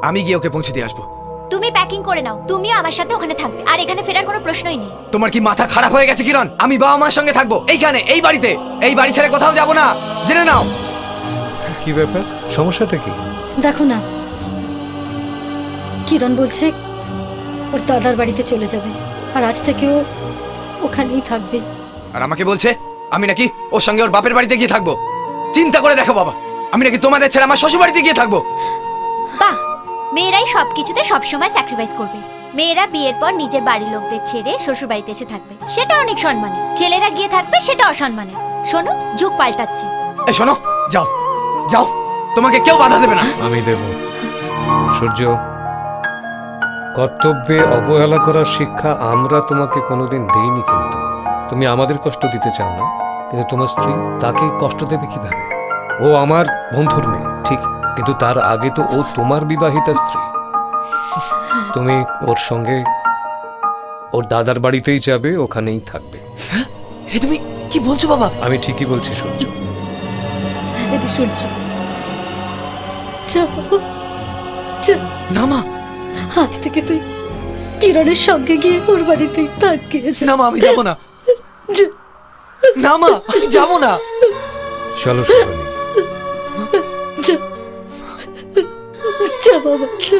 A: আমি গিয়ে ওকে পৌঁছে দিয়ে আসবো।
H: তুমি প্যাকিং করে নাও, তুমিও আমার সাথে ওখানে থাকবে, আর এখানে ফেরার কোনো প্রশ্নই নেই।
A: তোমার কি মাথা খারাপ হয়ে গেছে কিরণ? আমি বাবা মার সঙ্গে থাকবো এইখানে, এই বাড়িতে, এই বাড়ি ছেড়ে কোথাও যাব না, জেনে নাও।
I: কি ব্যাপার, সমস্যাটা কি?
J: দেখো না, কিরণ বলছে ওর দাদার বাড়িতে চলে যাবে, আর আজ থেকে ও ওখানেই থাকবে।
A: আর আমাকে বলছে আমি নাকি ওর সঙ্গে ওর বাপের বাড়িতে গিয়ে থাকবো। চিন্তা করে দেখো বাবা, আমি নাকি তোমাদের ছেড়ে আমার শ্বশুর বাড়িতে গিয়ে থাকবো।
H: বাহ, মেয়েরাই সবকিছুতে সবসময় স্যাক্রিফাইস করবে। মেয়েরা বিয়ের পর নিজের বাড়ির লোকদের ছেড়ে শ্বশুর বাড়িতে এসে থাকবে, সেটা অনেক সম্মানে। ছেলেরা গিয়ে থাকবে, সেটা অসম্মানে। শোনো, যুগ পাল্টাচ্ছে।
A: এই শোনো, যাও যাও, তোমাকে কেউ বাধা দেবে না।
I: আমি দেব। সূর্য, কর্তব্যে অবহেলা করার শিক্ষা আমরা তোমাকে কোনোদিন দেইনি, কিন্তু তুমি আমাদের কষ্ট দিতে চাও না, কিন্তু তোমার স্ত্রী তাকে কষ্ট দেবে কিভাবে? ও আমার বন্ধুর মেয়ে ঠিক, কিন্তু তার আগে তো ও তোমার বিবাহিতা স্ত্রী। তুমি ওর সঙ্গে ওর দাদার বাড়িতেই যাবে, ওখানেই থাকবে।
A: তুমি কি বলছো বাবা?
I: আমি ঠিকই বলছি সূর্য।
J: আরে সূর্য, যাও,
A: না মা,
J: আজ থেকে তুই কিরণের সঙ্গে গিয়ে ওর বাড়িতেই থাকবে।
A: না মা, আমি যাবো না। না মা, আমি যাবো না।
I: চলো সুকলি।
J: যা বাবা, যা।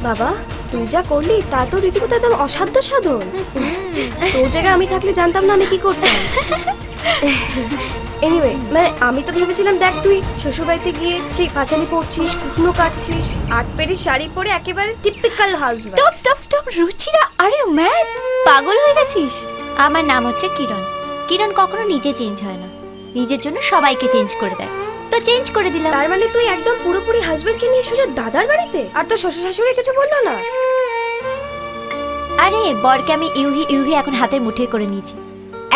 G: বাবা, তুই যা করলি তা তো রীতিমতো একদম অসাধ্য সাধন। তোর জায়গায় আমি থাকলে জানতাম না আমি কি করতাম। এনিওয়ে, মানে আমি তো ভেবেছিলাম, দেখ তুই শ্বশুরবাড়িতে গিয়ে সেই পাঁচালি পড়ছিস, কুকনো কাটছিস, 8 পেরি শাড়ি পরে একেবারে typical house.
H: Stop stop stop, Ruchira, আরে ম্যাড, পাগল হয়ে গেছিস? আমার নাম হচ্ছে কিরণ। কিরণ কখনো নিজে চেঞ্জ হয় না, নিজের জন্য সবাইকে চেঞ্জ করে দেয়, তো চেঞ্জ করে দিলাম।
G: তার মানে তুই একদম পুরোপুরি হাজবেন্ডকে নিয়ে সোজা দাদার বাড়িতে? আর তোর শ্বশুর শাশুড়ি কিছু বললো না?
H: আরে বরকে আমি ইউহি ইউহি এখন হাতের মুঠোয় করে নিয়েছি।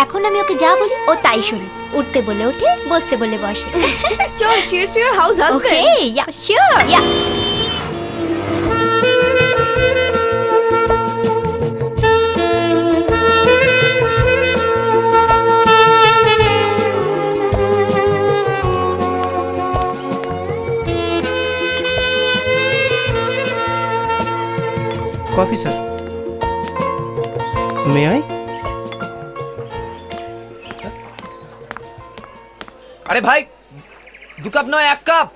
H: এখন আমি ওকে যা বলি ও তাই শোনে, উঠতে বলে ওঠে, বসতে বলে বসে।
G: চল, cheers to your house husband.
H: Okay, yeah sure, yeah.
F: Coffee sir, may I?
A: আরে ভাই, 2 কাপ নয় 1 কাপ।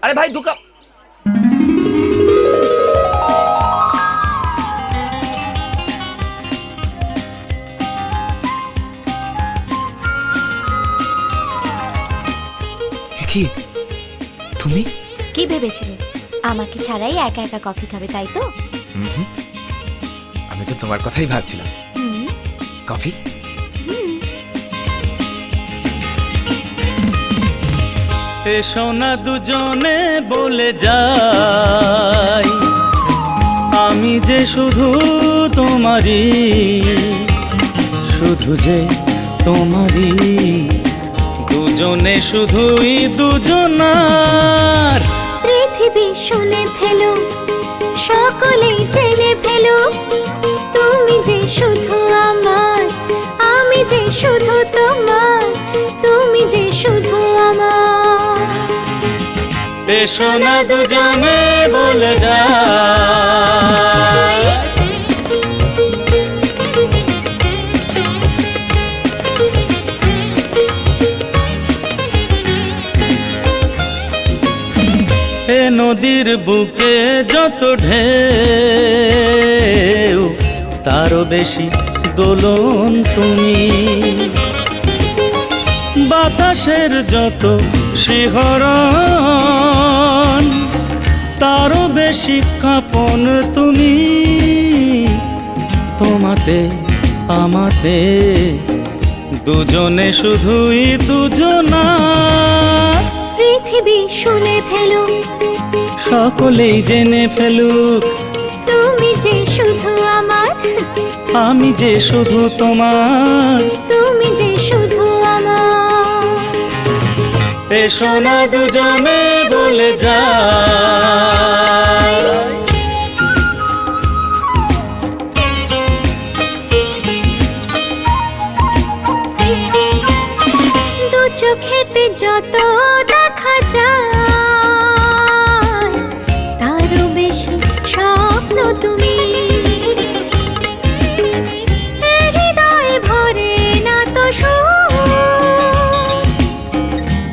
A: আরে ভাই 2 কাপ। কি তুমি
H: কি ভেবেছিলে আমাকে ছাড়াই একা একা কফি খাবে, তাই তো?
A: আমি তো তোমার কথাই ভাবছিলাম। কফি?
K: এসো না দুজনে বলে যাই, আমি যে শুধু তোমারই, শুধু যে তোমারই, দুজনে শুধুই দুজনার।
H: পৃথিবী শুনে ফেলো, সকলেই জেনে ফেলো, তুমি যে শুধু আমার, আমি যে শুধু তোমার, তুমি যে শুধু আমার।
K: এসো না দুজনে বলে যাই। এ নদীর বুকে যত ঢেউ, তারও বেশি দোলন তুমি। বাতাসের যত শিহরণ, তারও বেশি কাঁপন তুমি। তোমাতে আমাতে দুজনে শুধুই দুজনা।
H: পৃথিবী শুনে ফেলো,
K: সকলেই জেনে ফেলুক,
H: তুমি যে শুধু আমার,
K: আমি যে শুধু তোমার,
H: তুমি যে শুধু আমার।
K: এসো না দুজনে বলে যাই।
H: দু চোখেতে যত দেখা যায় তারও বেশি স্বপ্ন তুমি। এ হৃদয়ে ভরে না তো সুর,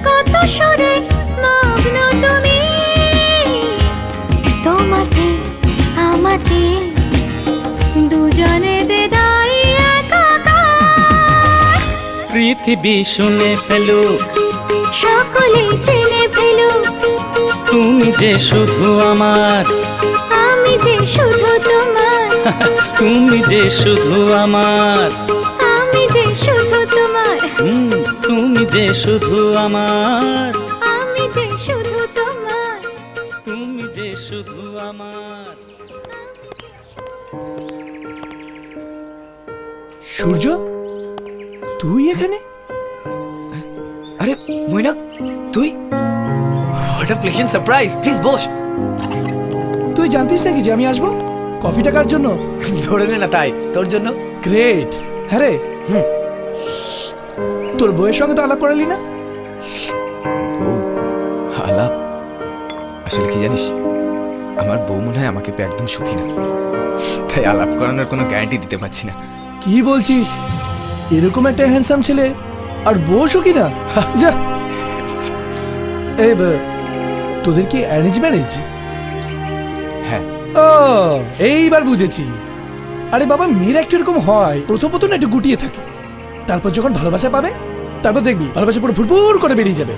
H: কত সুরে মগ্ন তুমি। তোমাকে আমাকে দুজনে দেদাই একাকার।
K: পৃথিবী শুনে ফেলুক,
H: সকলে চেনে ফেলুক,
K: তুমি যে শুধু আমার,
H: আমি যে শুধু তোমার।
K: তুমি যে শুধু আমার,
H: আমি যে শুধু তোমার।
K: তুমি যে শুধু আমার,
H: আমি যে শুধু তোমার।
K: তুমি যে শুধু আমার।
M: সূর্য, তুই এখানে?
A: আরে মৈনাক, তুই? What a pleasant surprise. Please বস।
M: তুই জানতিস নাকি যে আমি আসবো কফি টাকার জন্য?
A: ধরে নে না, তাই তোর জন্য।
M: গ্রেট। হ্যাঁ রে, তোর বউয়ের সঙ্গে তো আলাপ করালি না?
A: বউ আলাপ? আসলে কি জানিস, আমার বউ মনে হয় আমাকে পেয়ে একদম সুখী না, তাই আলাপ করানোর কোনো গ্যারান্টি দিতে পারছি না।
M: কি বলছিস? এরকম একটা হ্যান্ডসাম ছেলে আর বউ সুখী না? যা। তোদের কি অ্যারেঞ্জ ম্যারেজ?
A: হ্যাঁ।
M: ও, এইবার বুঝেছি। আরে বাবা, মেয়েরা একটু এরকম হয়, প্রথম প্রথম একটু গুটিয়ে থাকে, তারপর যখন ভালোবাসা পাবে তারপর দেখবি ভালোবাসা পুরো ফুরফুর করে বেরিয়ে যাবে।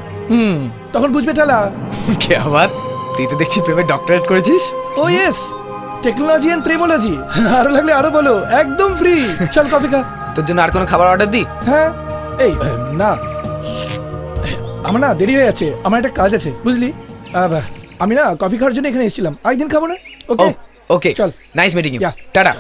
M: তখন বুঝবে ঠেলা।
A: কে আবার? তুই তো দেখছি প্রেমের ডক্টরেট করেছিস।
M: ও ইয়েস, টেকনোলজি এন্ড প্রেমোলজি। আরো লাগলে আরো বলো, একদম ফ্রি। চল কফি খা।
A: তোর জন্য আর কোনো খাবার অর্ডার দি?
M: হ্যাঁ। এই না, আমার না দেরি হয়ে যাচ্ছে, আমার একটা কাজ আছে বুঝলি। আমি না কফি খাওয়ার জন্য এখানে এসেছিলাম, আরেকদিন খাবো না? ওকে
A: ওকে,
M: চল।
A: Nice meeting you.
M: Yeah.
A: Tata.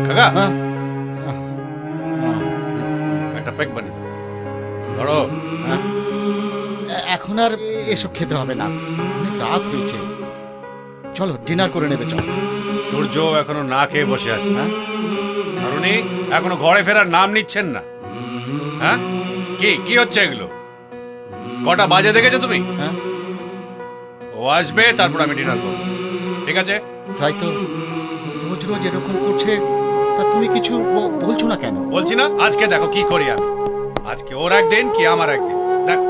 B: কাকা,
C: হ্যাঁ?
B: একটা প্যাক বানিয়ে দাও। ধরো।
C: এখন আর এসব খেতে হবে না, অনেক রাত হয়েছে। চলো ডিনার করে নেবে। চলো।
B: সূর্য এখনো না খেয়ে বসে আছে।
C: হ্যাঁ?
B: আর উনি এখনো ঘরে ফেরার নাম নিচ্ছেন না। হ্যাঁ, কি কি হচ্ছে এগুলো? কটা বাজে দেখেছো তুমি?
C: হ্যাঁ?
B: ও আসবে, তারপর আমি ডিনার করবো। ঠিক আছে?
C: তাই তো, রোজ রোজ এরকম করছে, তা তুমি কিছু বলছো না কেন?
B: বলছি না, আজকে দেখো কি করি আমি। আজকে ওর একদিন কি আমার একদিন, দেখো।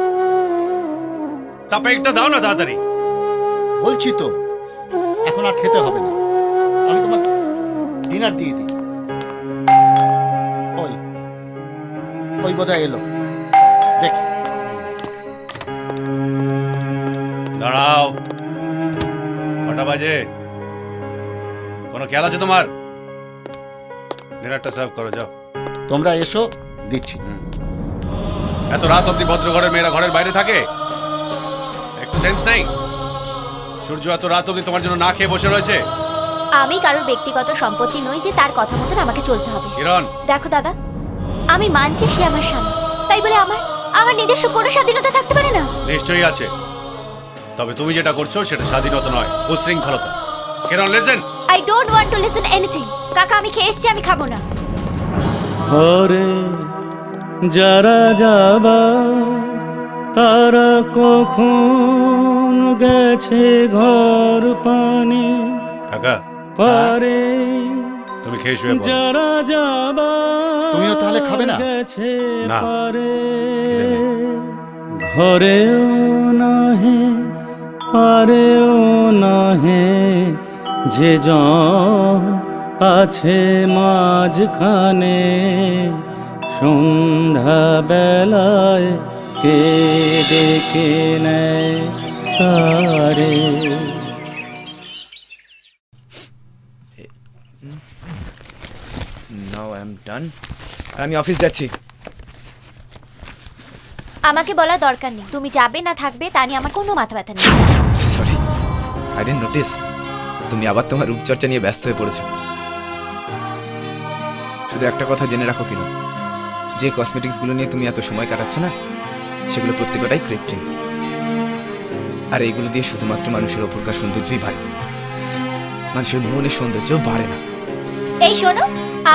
B: তা প্যাকটা দাও না তাড়াতাড়ি।
C: বলছি তো, এখন আর খেতে হবে না, আমি তোমার ডিনার দিয়ে দিই। ওই ওই বোধহয় এলো, দেখি।
B: দাঁড়াও, কটা বাজে? কোনো খেয়াল আছে তোমার? ডিনারটা সার্ভ করো, যাও।
C: তোমরা এসো, দিচ্ছি।
B: এত রাত অব্দি ভদ্র ঘরের মেয়েরা ঘরের বাইরে থাকে? একটু সেন্স নাই? সূর্য এত রাত অব্দি তোমার জন্য না খেয়ে বসে রয়েছে।
H: আমি কারোর ব্যক্তিগত সম্পত্তি নই যে তার কথা মতন আমাকে চলতে হবে।
B: কিরণ,
H: দেখো দাদা, আমি মানছি সে আমার স্বামী, তাই বলে আমার নিজস্ব কোনো স্বাধীনতা থাকতে পারে না?
B: নিশ্চয়ই আছে, তবে তুমি যেটা করছো সেটা স্বাধীনতা নয়, উচ্ছৃঙ্খলতা। Kiran, listen.
H: I don't want to listen anything. কাকা, আমি খেয়ে এসেছি, আমি খাবো না।
K: ঘরে যারা যাবা তারা কখন গেছে ঘর পানে
B: কাকা,
K: পারে।
B: তুমি খেয়ে শুয়ে পড়ো।
K: যারা যাবা
C: তুমিও তাহলে খাবে না?
K: গেছে
B: না,
K: পারে।
B: খিদে নেই।
K: ঘরেও নহে পারেও নহে, যে জন আছে মাঝখানে, সন্ধ্যা বেলায় কে ডেকে নেয় তারে।
A: ডান। আর আমি অফিস যাচ্ছি।
H: আমাকে বলার দরকার নেই তুমি যাবে না থাকবে তা নিয়ে আমার কোনো মাথা ব্যথা নেই।
A: সরি, আই ডিডন্ট নোটিস তুমি আবার তোমার রূপচর্চা নিয়ে ব্যস্ত হয়ে পড়েছো। শুধু একটা কথা জেনে রাখো কিনা, যে কসমেটিক্সগুলো নিয়ে তুমি এত সময় কাটাচ্ছ না, সেগুলো প্রত্যেকটাই কৃত্রিম। আর এইগুলো দিয়ে শুধুমাত্র মানুষের ওপরকার সৌন্দর্যই বাড়ে, মানুষের মনের সৌন্দর্যও বাড়ে না।
H: এই শোনো,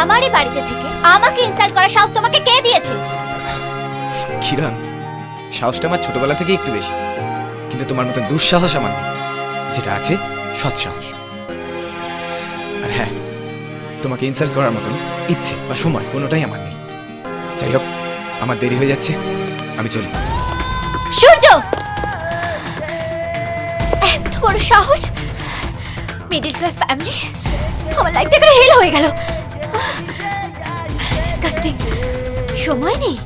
H: আমারই বাড়িতে থেকে আমাকে ইনসাল্ট করার সাহস তোমাকে কে দিয়েছে?
A: কিরণ, সাহসটা আমার ছোটবেলা থেকে একটু বেশি, কিন্তু তোমার মতন দুঃসাহস আমার নেই। যেটা আছে সৎসাহস। আর হ্যাঁ, তোমাকে ইনসাল্ট করার মতন ইচ্ছে বা সময় কোনোটাই আমার নেই। যাই হোক, আমার দেরি হয়ে যাচ্ছে, আমি চলি।
H: সূর্য, এত বড় সাহস! মিডল ক্লাস ফ্যামিলি, আমার লাইফটা করে হেল হয়ে গেল। ডিসকাস্টিং। সময় নেই।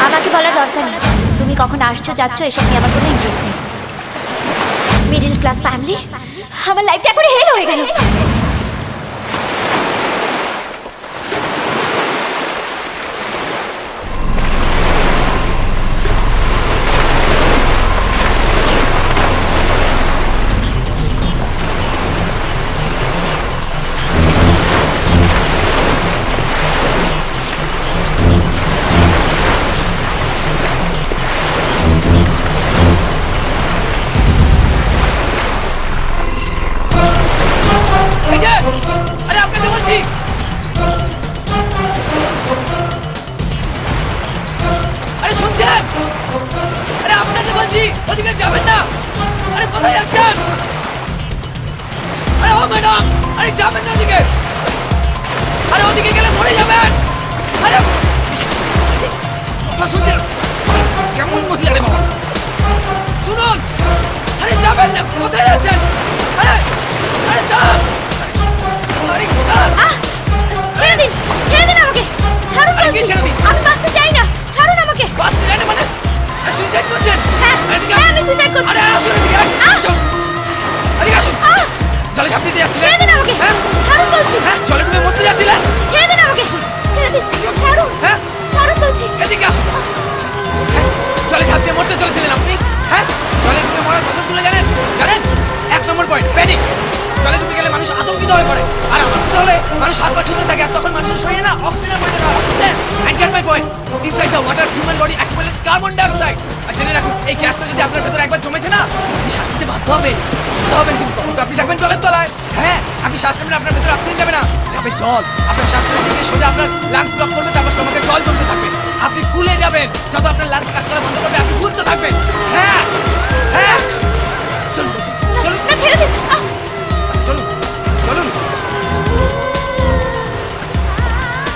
H: আমাকে বলার দরকার নেই তুমি কখন আসছো যাচ্ছ, এসব নিয়ে আমার কোনো ইন্টারেস্ট নেই। মিডল ক্লাস ফ্যামিলি, আমার লাইফটা করে হেল হয়ে গেল।
E: আরে আপনাকে বলছি, আরে শুনছেন? আরে আপনাকে বলছি ওদিকে যাবেন না। আরে কোথায় যাচ্ছেন? আরে ও ম্যাডাম, আরে যাবেন না ওদিকে। আরে ওদিকে গেলে মরে যাবেন। আরে কথা শুনছেন? কেমন মহিলা রে বাবা, শুনুন। আরে যাবেন না, কোথায় যাচ্ছেন? আরে আরে দাঁড়ান। আরে দাঁড়ান।
H: ছেড়ে দিন, ছেড়ে দিন আমাকে। ছাড়ুন বলছি। আমি বাঁচতে চাই না, ছাড়ুন আমাকে।
E: বাঁচতে চাই না মানে? সুইসাইড করছেন?
H: হ্যাঁ, আমি সুইসাইড করছি।
E: আরে আসুন এদিকে, আসুন। এদিকে আসুন। জলে ঝাঁপ দিতে যাচ্ছিলেন?
H: ছেড়ে দিন আমাকে। ছাড়ুন বলছি।
E: জলে ডুবে মরতে যাচ্ছিলেন?
H: ছেড়ে দিন আমাকে। ছেড়ে দিন, ছাড়ুন।
E: হ্যাঁ,
H: ছাড়ুন বলছি।
E: এদিকে আসুন। জলে ঝাঁপ দিয়ে মরতে চলেছিলেন আপনি? হ্যাঁ, জলে ডুবে মরার কতগুলো জানেন? জানেন? 1 নম্বর পয়েন্ট, প্যানিক। জলে ডুবে গেলে মানুষ আতঙ্কিত হয়ে পড়ে, আর আতঙ্কিত হলে মানুষ হাত পা ছুটতে থাকে, আর তখন মানুষের শরীরে না অক্সিজেন বইতে থাকে। Oxygen, and get my point, inside the water human body accumulates carbon dioxide। আর জেনে রাখুন, এই গ্যাসটা যদি আপনার ভেতরে একবার জমেছে না, আপনি শ্বাস নিতে বাধ্য হবেন। কিন্তু তখন তো আপনি থাকবেন জলের তলায়। হ্যাঁ, আপনি শ্বাস নেবেন, আপনার ভেতরে অক্সিজেন যাবে না, যাবে জল। আপনার শ্বাস নিতে গিয়ে সোজা আপনার লাংস ব্লক করবে, তারপর তোমাকে জল জমতে থাকবে, আপনি ফুলে যাবেন। যত আপনার লাংস কাজ করা বন্ধ করবে, আপনি ফুলতে থাকবেন। হ্যাঁ হ্যাঁ, চলুন চলুন।
H: না, ছেড়ে দিন।
E: চলুন চলুন,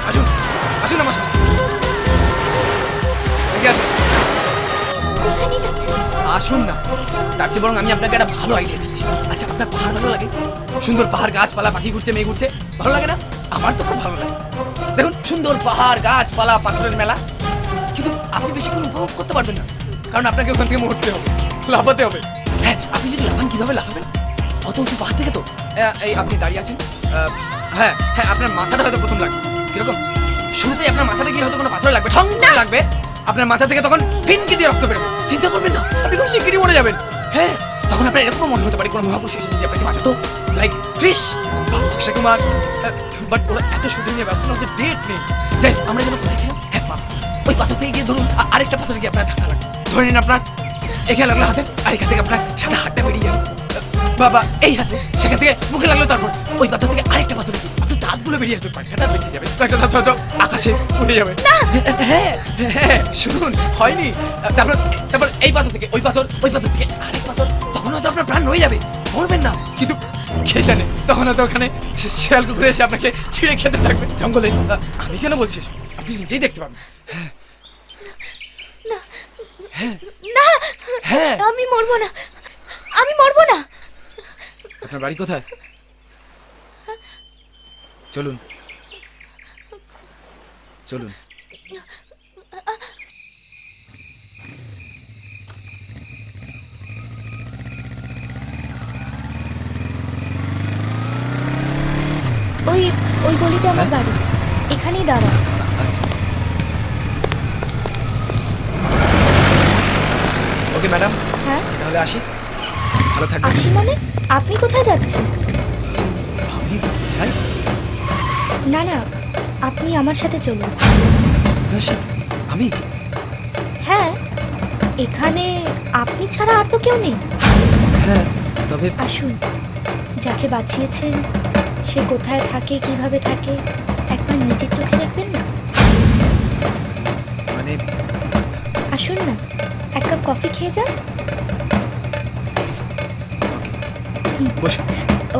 E: আসুন আসুন আমার সাথে। এগিয়ে আসুন।
H: কোথায় নিয়ে যাচ্ছে?
E: আসুন না, তার চেয়ে বরং আমি আপনাকে একটা ভালো আইডিয়া দিচ্ছি। আচ্ছা, আপনার পাহাড় ভালো লাগে? সুন্দর পাহাড়, গাছপালা, পাখি ঘুরছে, মেয়ে ঘুরছে, ভালো লাগে না? আমার তো খুব ভালো লাগে। দেখুন, সুন্দর পাহাড়, গাছপালা, পাথরের মেলা, কিন্তু আপনি বেশিক্ষণ উপভোগ করতে পারবেন না, কারণ আপনাকে ওখান থেকে মরতে হবে, লাফাতে হবে। হ্যাঁ, আপনি যদি লাফান, কিভাবে লাফাবেন? অত উঁচু পাহাড় থেকে তো। এই আপনি দাঁড়িয়ে আছেন, হ্যাঁ হ্যাঁ, আপনার মাথাটা হয়তো প্রথম লাগবে। কিরকম? শুরুতেই আপনার মাথাটা গিয়ে হয়তো কোনো পাথর লাগবে, ঠং লাগবে, আপনার মাথা থেকে তখন ফিনকি দিয়ে রক্ত বেরোবে। চিন্তা করবেন না, আপনি খুব শিগগিরই মরে যাবেন। হ্যাঁ, তখন আপনার এরকম মনে হতে পারে কোনো মহাপুরুষ এসে যদি আপনাকে বাঁচাতো, লাইক কৃষ বা অক্ষয় কুমার। বাট ওরা এত শুটিং নিয়ে ব্যস্ত না, ওদের ডেট নেই। যাই, আমরা যেন কোথায় ছিলাম? হ্যাঁ, পাথর। ওই পাথর থেকে গিয়ে ধরুন আরেকটা পাথরে গিয়ে আপনার ধাক্কা লাগবে। ধরে নিন আপনার এখানে লাগলো হাতে, আর এখান থেকে আপনার সাদা হাতটা বেরিয়ে যাবে। বাবা এই হাতে, সেখান থেকে মুখে লাগলো, তারপর ওই পাথর থেকে আরেকটা পাথর দিয়ে আপনার দাঁতগুলো বেরিয়ে আসবে, কয়েকটা দাঁত বেরিয়ে যাবে, কয়েকটা দাঁত হয়তো আকাশে উড়ে যাবে। হ্যাঁ হ্যাঁ, শুনুন, হয়নি? তারপর তারপর এই পাথর থেকে ওই পাথর, ওই পাথর থেকে আরেক পাথর, তখন হয়তো আপনার প্রাণ রয়ে যাবে, মরবেন না। কিন্তু কে জানে, তখন হয়তো ওখানে শেয়াল কুকুরে এসে আপনাকে ছিঁড়ে খেতে থাকবে জঙ্গলে। আমি কেন বলছি, আপনি নিজেই দেখতে পাবেন।
H: না,
E: হ্যাঁ,
H: আমি মরবো না, আমি মরবো না।
A: আপনার বাড়ি কোথায়? চলুন চলুন।
H: ওই গলিতে আমার বাড়ি, এখানেই দাঁড়া।
N: ওকে ম্যাডাম,
H: হ্যাঁ
N: তাহলে আসি, ভালো থাকবেন।
H: আসি মানে? আপনি কোথায় যাচ্ছেন?
N: আমি যাই?
H: না না, আপনি আমার সাথে চলুন।
N: আপনার সাথে? আমি?
H: হ্যাঁ, এখানে আপনি ছাড়া আর তো কেউ নেই।
N: হ্যাঁ, তবে
H: আসুন, যাকে বাঁচিয়েছেন সে কোথায় থাকে, কিভাবে থাকে, একবার নিজের চোখে দেখবেন না?
N: মানে
H: আসুন না, এক কাপ কফি খেয়ে যান।
N: বসুন।
H: ও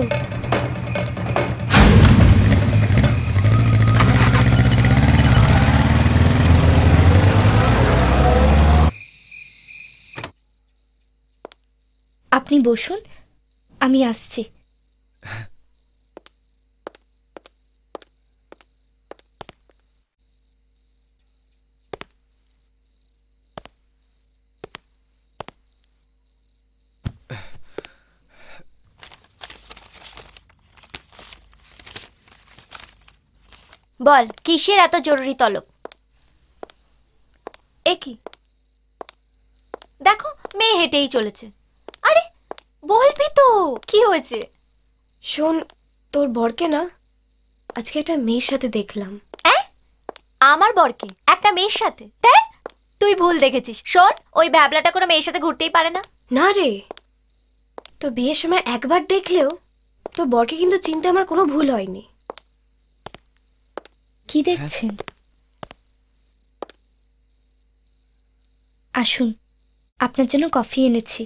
H: আপনি বসুন, আমি আসছি।
O: বল, কিসের এত জরুরি তলব? এ কি, দেখো মেয়ে হেঁটেই চলেছে। আরে বলবি তো, কি হয়েছে?
G: শোন, তোর বরকে না আজকে একটা মেয়ের সাথে দেখলাম।
O: আমার বরকে একটা মেয়ের সাথে? দেখ, তুই ভুল দেখেছিস। শোন, ওই ভ্যাবলাটা কোনো মেয়ের সাথে ঘুরতেই পারে না।
G: না রে, তোর বিয়ের সময় একবার দেখলেও তোর বরকে কিন্তু চিনতে আমার কোনো ভুল হয়নি।
H: কি দেখছেন? আসুন, আপনার জন্য কফি এনেছি।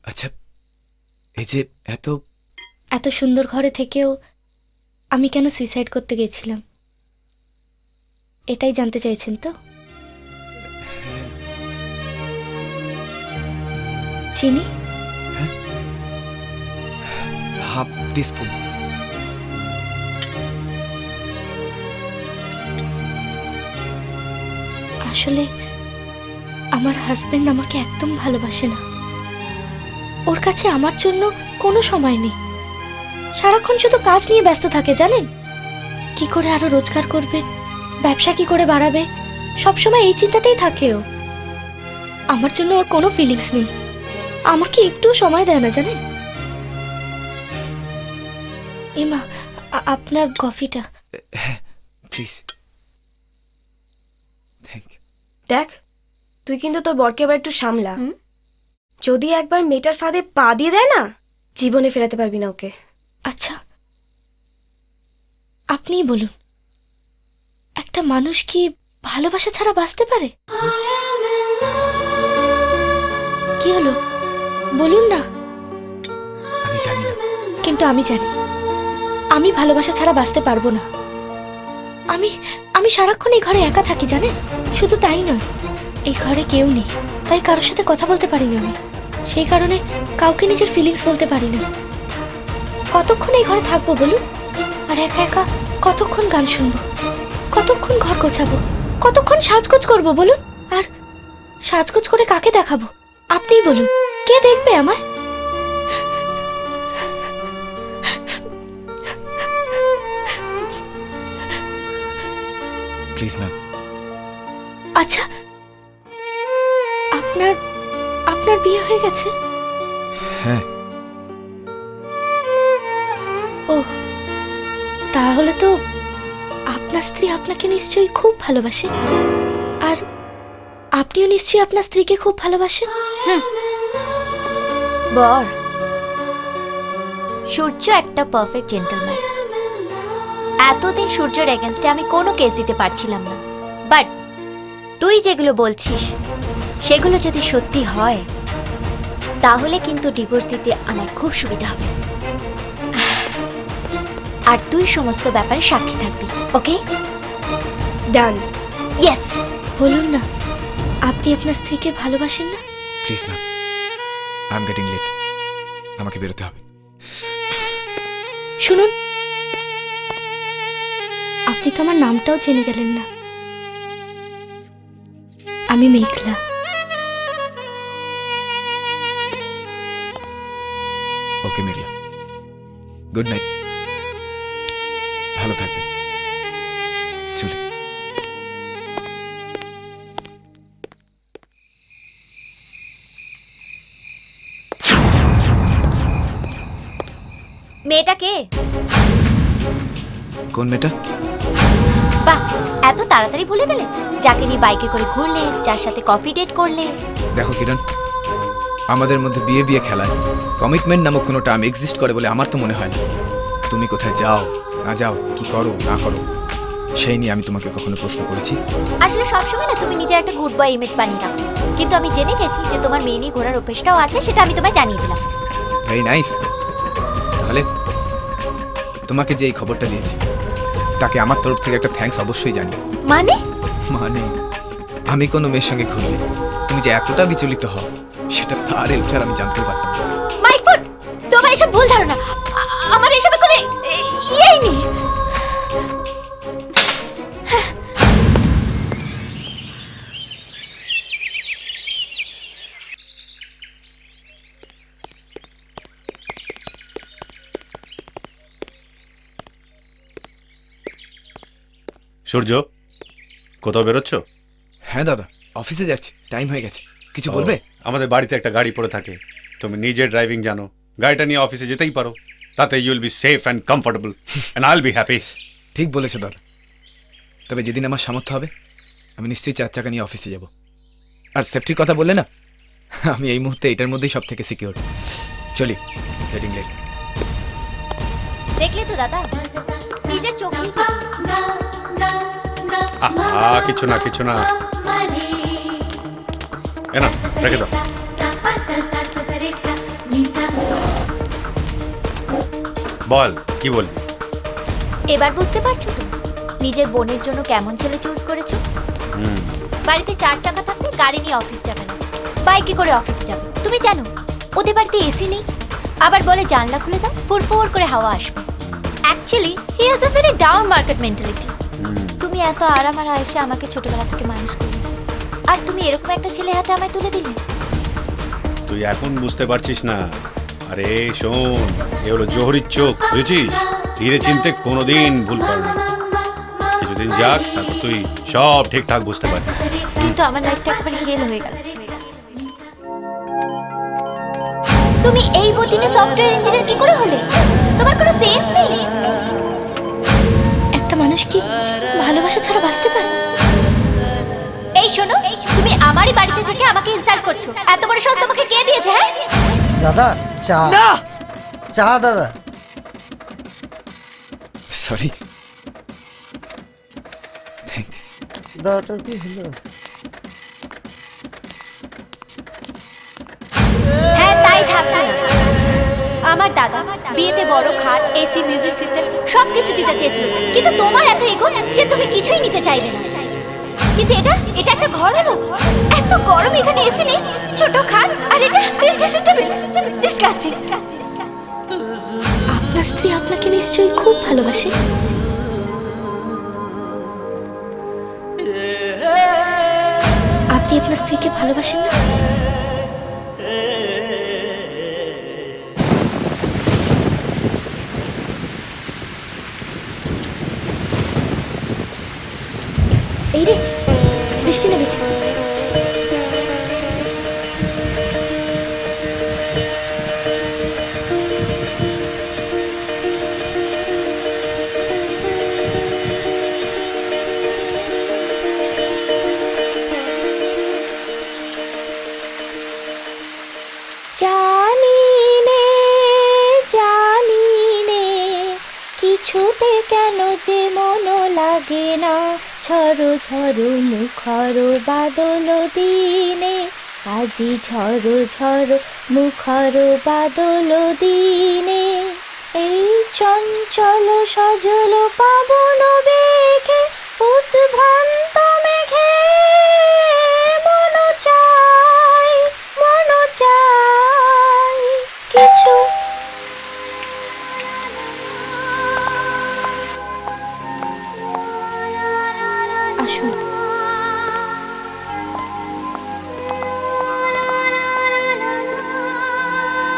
A: আচ্ছা, এই যে এত
H: এত সুন্দর ঘরে থেকেও আমি কেন সুইসাইড করতে গেছিলাম, এটাই জানতে চাইছেন তো? চিনি
A: হাফ টিস্পুন।
H: আসলে আমার হাজবেন্ড আমাকে একদম ভালোবাসে না। ওর কাছে আমার জন্য কোনো সময় নেই, সারাক্ষণ শুধু কাজ নিয়ে ব্যস্ত থাকে। জানেন, কি করে আরো রোজগার করবে, ব্যবসা কি করে বাড়াবে, সবসময় এই চিন্তাতেই থাকে ও। আমার জন্য ওর কোনো ফিলিংস নেই, আমাকে একটু সময় দেয় না, জানেন। এমা, আপনার কফিটা।
A: হ্যাঁ প্লিজ।
G: দেখ, তুই কিন্তু তোর বরকে এবার একটু সামলা। যদি একবার মেয়েটার ফাঁদে পা দিয়ে দেয় না, জীবনে ফেরাতে পারবি না ওকে।
H: আচ্ছা, আপনিই বলুন, একটা মানুষ কি ভালোবাসা ছাড়া বাঁচতে পারে? কি হলো, বলুন না।
A: আমি জানি না,
H: কিন্তু আমি জানি, আমি ভালোবাসা ছাড়া বাঁচতে পারবো না। আমি সারাক্ষণ এই ঘরে একা থাকি, জানেন। শুধু তাই নয়, এই ঘরে কেউ নেই, তাই কারোর সাথে কথা বলতে পারি না আমি। সেই কারণে কাউকে নিজের ফিলিংস বলতে পারি না। কতক্ষণ এই ঘরে থাকবো বলুন? আর একা একা কতক্ষণ গান শুনবো, কতক্ষণ ঘর গোছাবো, কতক্ষণ সাজগোজ করবো বলুন? আর সাজগোজ করে কাকে দেখাবো? আপনিই বলুন, কে দেখবে আমায়?
A: Please ma'am.
H: আচ্ছা, আপনার বিয়ে হয়ে গেছে?
A: হ্যাঁ।
H: ও, তাহলে তো আপনার স্ত্রী আপনাকে নিশ্চয়ই খুব ভালোবাসে, আর আপনিও নিশ্চয়ই আপনার স্ত্রীকে খুব ভালোবাসেন।
O: বর, সূর্য একটা পারফেক্ট জেন্টলম্যান। এতদিন সূর্যের এগেনস্টে আমি কোনো কেস দিতে পারছিলাম না, বাট তুই যেগুলো বলছিস সেগুলো যদি সত্যি হয় তাহলে কিন্তু ডিভোর্স দিতে আমার খুব সুবিধা হবে। আর তুই সমস্ত ব্যাপারে সাক্ষী থাকবি, ওকে?
G: ডান।
H: ইয়েস। বলুন না, আপনি আপনার স্ত্রীকে ভালোবাসেন না?
A: Please ma'am, I am getting late, আমাকে বেরোতে হবে।
H: শুনুন, আপনি তো আমার নামটাও জেনে গেলেন না। আমি মেঘলা।
A: গুড নাইট, ভালো থাকবেন। চলে
O: মেয়েটা কে?
A: কোন মেয়েটা?
O: বাহ, এত তাড়াতাড়ি ভুলে গেলে? যাকে নিয়ে বাইকে করে ঘুরলে, যার সাথে কফি ডেট করলে।
A: দেখো কিরণ, আমাদের মধ্যে বিয়ে বিয়ে খেলায় কমিটমেন্ট নামক কোনো টার্ম এক্সিস্ট করে বলে আমার তো মনে হয় না। তুমি কোথায় যাও না যাও, কি করো না করো, সেই নিয়ে আমি তোমাকে কখনো প্রশ্ন করেছি?
O: আসলে সবসময় না তুমি নিজের একটা গুড বয় ইমেজ বানিয়ে রাখো, কিন্তু আমি জেনে গেছি যে তোমার মেয়ে নিয়ে ঘোরার অভ্যেসটাও আছে, সেটা আমি তোমায় জানিয়ে দিলাম।
A: Very nice. তাহলে তোমাকে যে এই খবরটা দিয়েছি তাকে আমার তরফ থেকে একটা থ্যাঙ্কস অবশ্যই জানবে।
O: মানে?
A: মানে আমি কোনো মেয়ের সঙ্গে ঘুরলে তুমি যে এতটা বিচলিত হও সেটা তার এলটার আমি জানতেও পারতাম।
O: মাই ফুড, তোমার এসব ভুল ধারণা। আমার এসবে কোনো ইয়েই নেই।
B: সূর্য, কোথাও বেরোচ্ছ?
A: হ্যাঁ দাদা, অফিসে যাচ্ছি, টাইম হয়ে গেছে। কিছু বলবে?
B: আমাদের বাড়িতে একটা গাড়ি পড়ে থাকে, তুমি নিজে ড্রাইভিং জানো, গাড়িটা নিয়ে অফিসে যেতেই পারো, তাতে you will be safe and comfortable and I will be happy.
A: ঠিক বলেছো দাদা, তবে যেদিন আমার সামর্থ্য হবে আমি নিশ্চয়ই 4 চাকা নিয়ে অফিসে যাব। আর সেফটির কথা বললে না, আমি এই মুহূর্তে এটার মধ্যেই সব থেকে সিকিউর। চলি, গেটিং লেট।
O: দেখলে তো দাদা, নিজের চোখেই
B: কিছু না কিছু না, এ না রেখে দাও। বল, কি বলবি?
O: এবার বুঝতে পারছো তো নিজের বোনের জন্য কেমন ছেলে চুজ করেছো? বাড়িতে 4 চাকা থাকতে গাড়ি নিয়ে অফিস যাবে না, বাইকে করে অফিসে যাবে। তুমি জানো ওদের বাড়িতে এসি নেই, আবার বলে জানলা খুলে দাও, ফুরফুর করে হাওয়া আসবে। Actually he has a very down market mentality. তুমি এত আরাম আর আয়েশে আমাকে ছোটবেলা থেকে মানুষ করলে, আর তুমি এরকম একটা ছেলে হাতে আমায় তুলে দিলে।
B: তুই এখন বুঝতে পারছিস না? আরে শোন, এ হলো জোহরির চোখ, বুঝেছিস? ধীরে চিনতে কোনোদিন ভুল কর না। কিছুদিন যাক, তারপর তুই সব ঠিকঠাক বুঝতে পারবি।
O: কিন্তু আমার লাইফটা একবারে হেল হয়ে গেল। তুমি এই বদিনে সফটওয়্যার ইঞ্জিনিয়ার কি করে হলে? তোমার কোনো সেন্স নেই। একটা মানুষ কি ভালোবাসা ছাড়া বাঁচতে পারে? এই শোনো, তুমি আমারই বাড়িতে থেকে আমাকে ইনসাল্ট করছো। এত বড় সাহস তোমাকে কে দিয়েছে? হ্যাঁ
L: দাদা, চা।
N: না,
L: চা দাদা।
A: সরি।
L: দাদাটার কি হলো?
O: হ্যাঁ তাই থাকবে। আমার দাদা বিয়েতে বড় খাট, এসি, মিউজিক সিস্টেম সবকিছু দিতে চেয়েছিল, কিন্তু তোমার এত ইগো যে তুমি কিছুই নিতে চাইলে না। কিন্তু এটা একটা ঘর হলো? এত গরম, এখানে এসি নেই, ছোট খাট, আর এটা ডিসেন্টেবল, ডিসকাস্টিং। আপনার স্ত্রী আপনাকে নিশ্চয়ই খুব ভালোবাসে। আপনি আপনার স্ত্রীকে ভালোবাসেন না? এই রে, বৃষ্টি নেমেছে। জানি নে কিছুতে কেন যে মন লাগে না, ঝড়ো ঝড়ো মুখর বাদল দিনে, আজি ঝড়ো ঝড়ো মুখর বাদল দিনে, এই চঞ্চল সজল পাবন বেগে উদ্ভ্রান্ত মেঘে মন চাই কিছু। আসুন।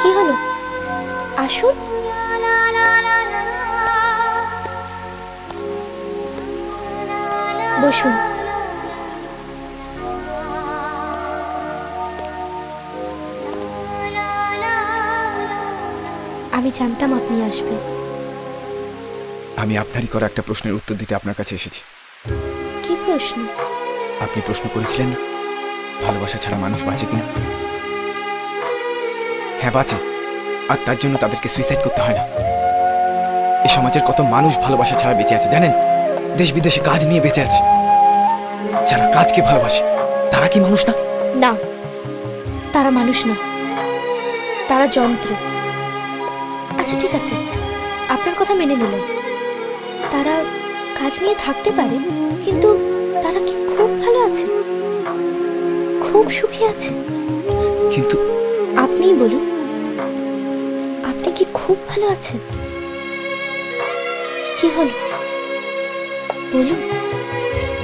O: কি হলো? আসুন।
H: বসুন। আমি জানতাম আপনি আসবেন।
A: আমি আপনারই করা একটা প্রশ্নের উত্তর দিতে আপনার কাছে এসেছি।
H: কি প্রশ্ন?
A: আপনি প্রশ্ন করেছিলেন না ভালোবাসা ছাড়া মানুষ বাঁচে কিনা? হ্যাঁ বাঁচে, আর তার জন্য তাদেরকে সুইসাইড করতে হয় না। এই সমাজের কত মানুষ ভালোবাসা ছাড়া বেঁচে আছে জানেন? দেশ বিদেশে কাজ নিয়ে বেঁচে আছে। যারা কাজকে ভালোবাসে তারা কি মানুষ না?
H: না, তারা মানুষ না, তারা যন্ত্র। আচ্ছা ঠিক আছে, আপনার কথা মেনে নিলাম। তারা কাজ নিয়ে থাকতে পারে, কিন্তু তারা কি খুব ভালো আছে, খুব সুখী আছে?
A: কিন্তু
H: আপনিই বলুন, আপনি কি খুব ভালো আছেন? কি হলো বলুন।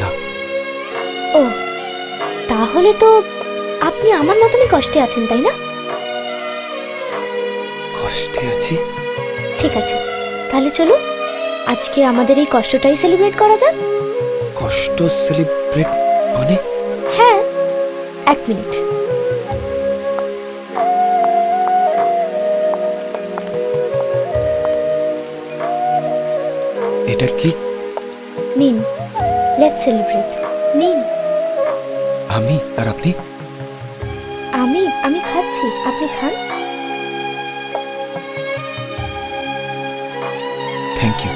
A: না।
H: ও, তাহলে তো আপনি আমার মতনই কষ্টে আছেন, তাই না?
A: কষ্টে আছি?
H: ঠিক আছে, তাহলে চলুন আজকে আমাদের এই কষ্টটাই সেলিব্রেট করা যাক।
A: কষ্ট সেলিব্রেট মানে?
H: হ্যাঁ, 1 মিনিট।
A: এটা কি?
H: নিন, লেটস সেলিব্রেট। নিন।
A: আমি আর আপনি?
H: আমি খাচ্ছি, আপনি খান।
A: Thank you.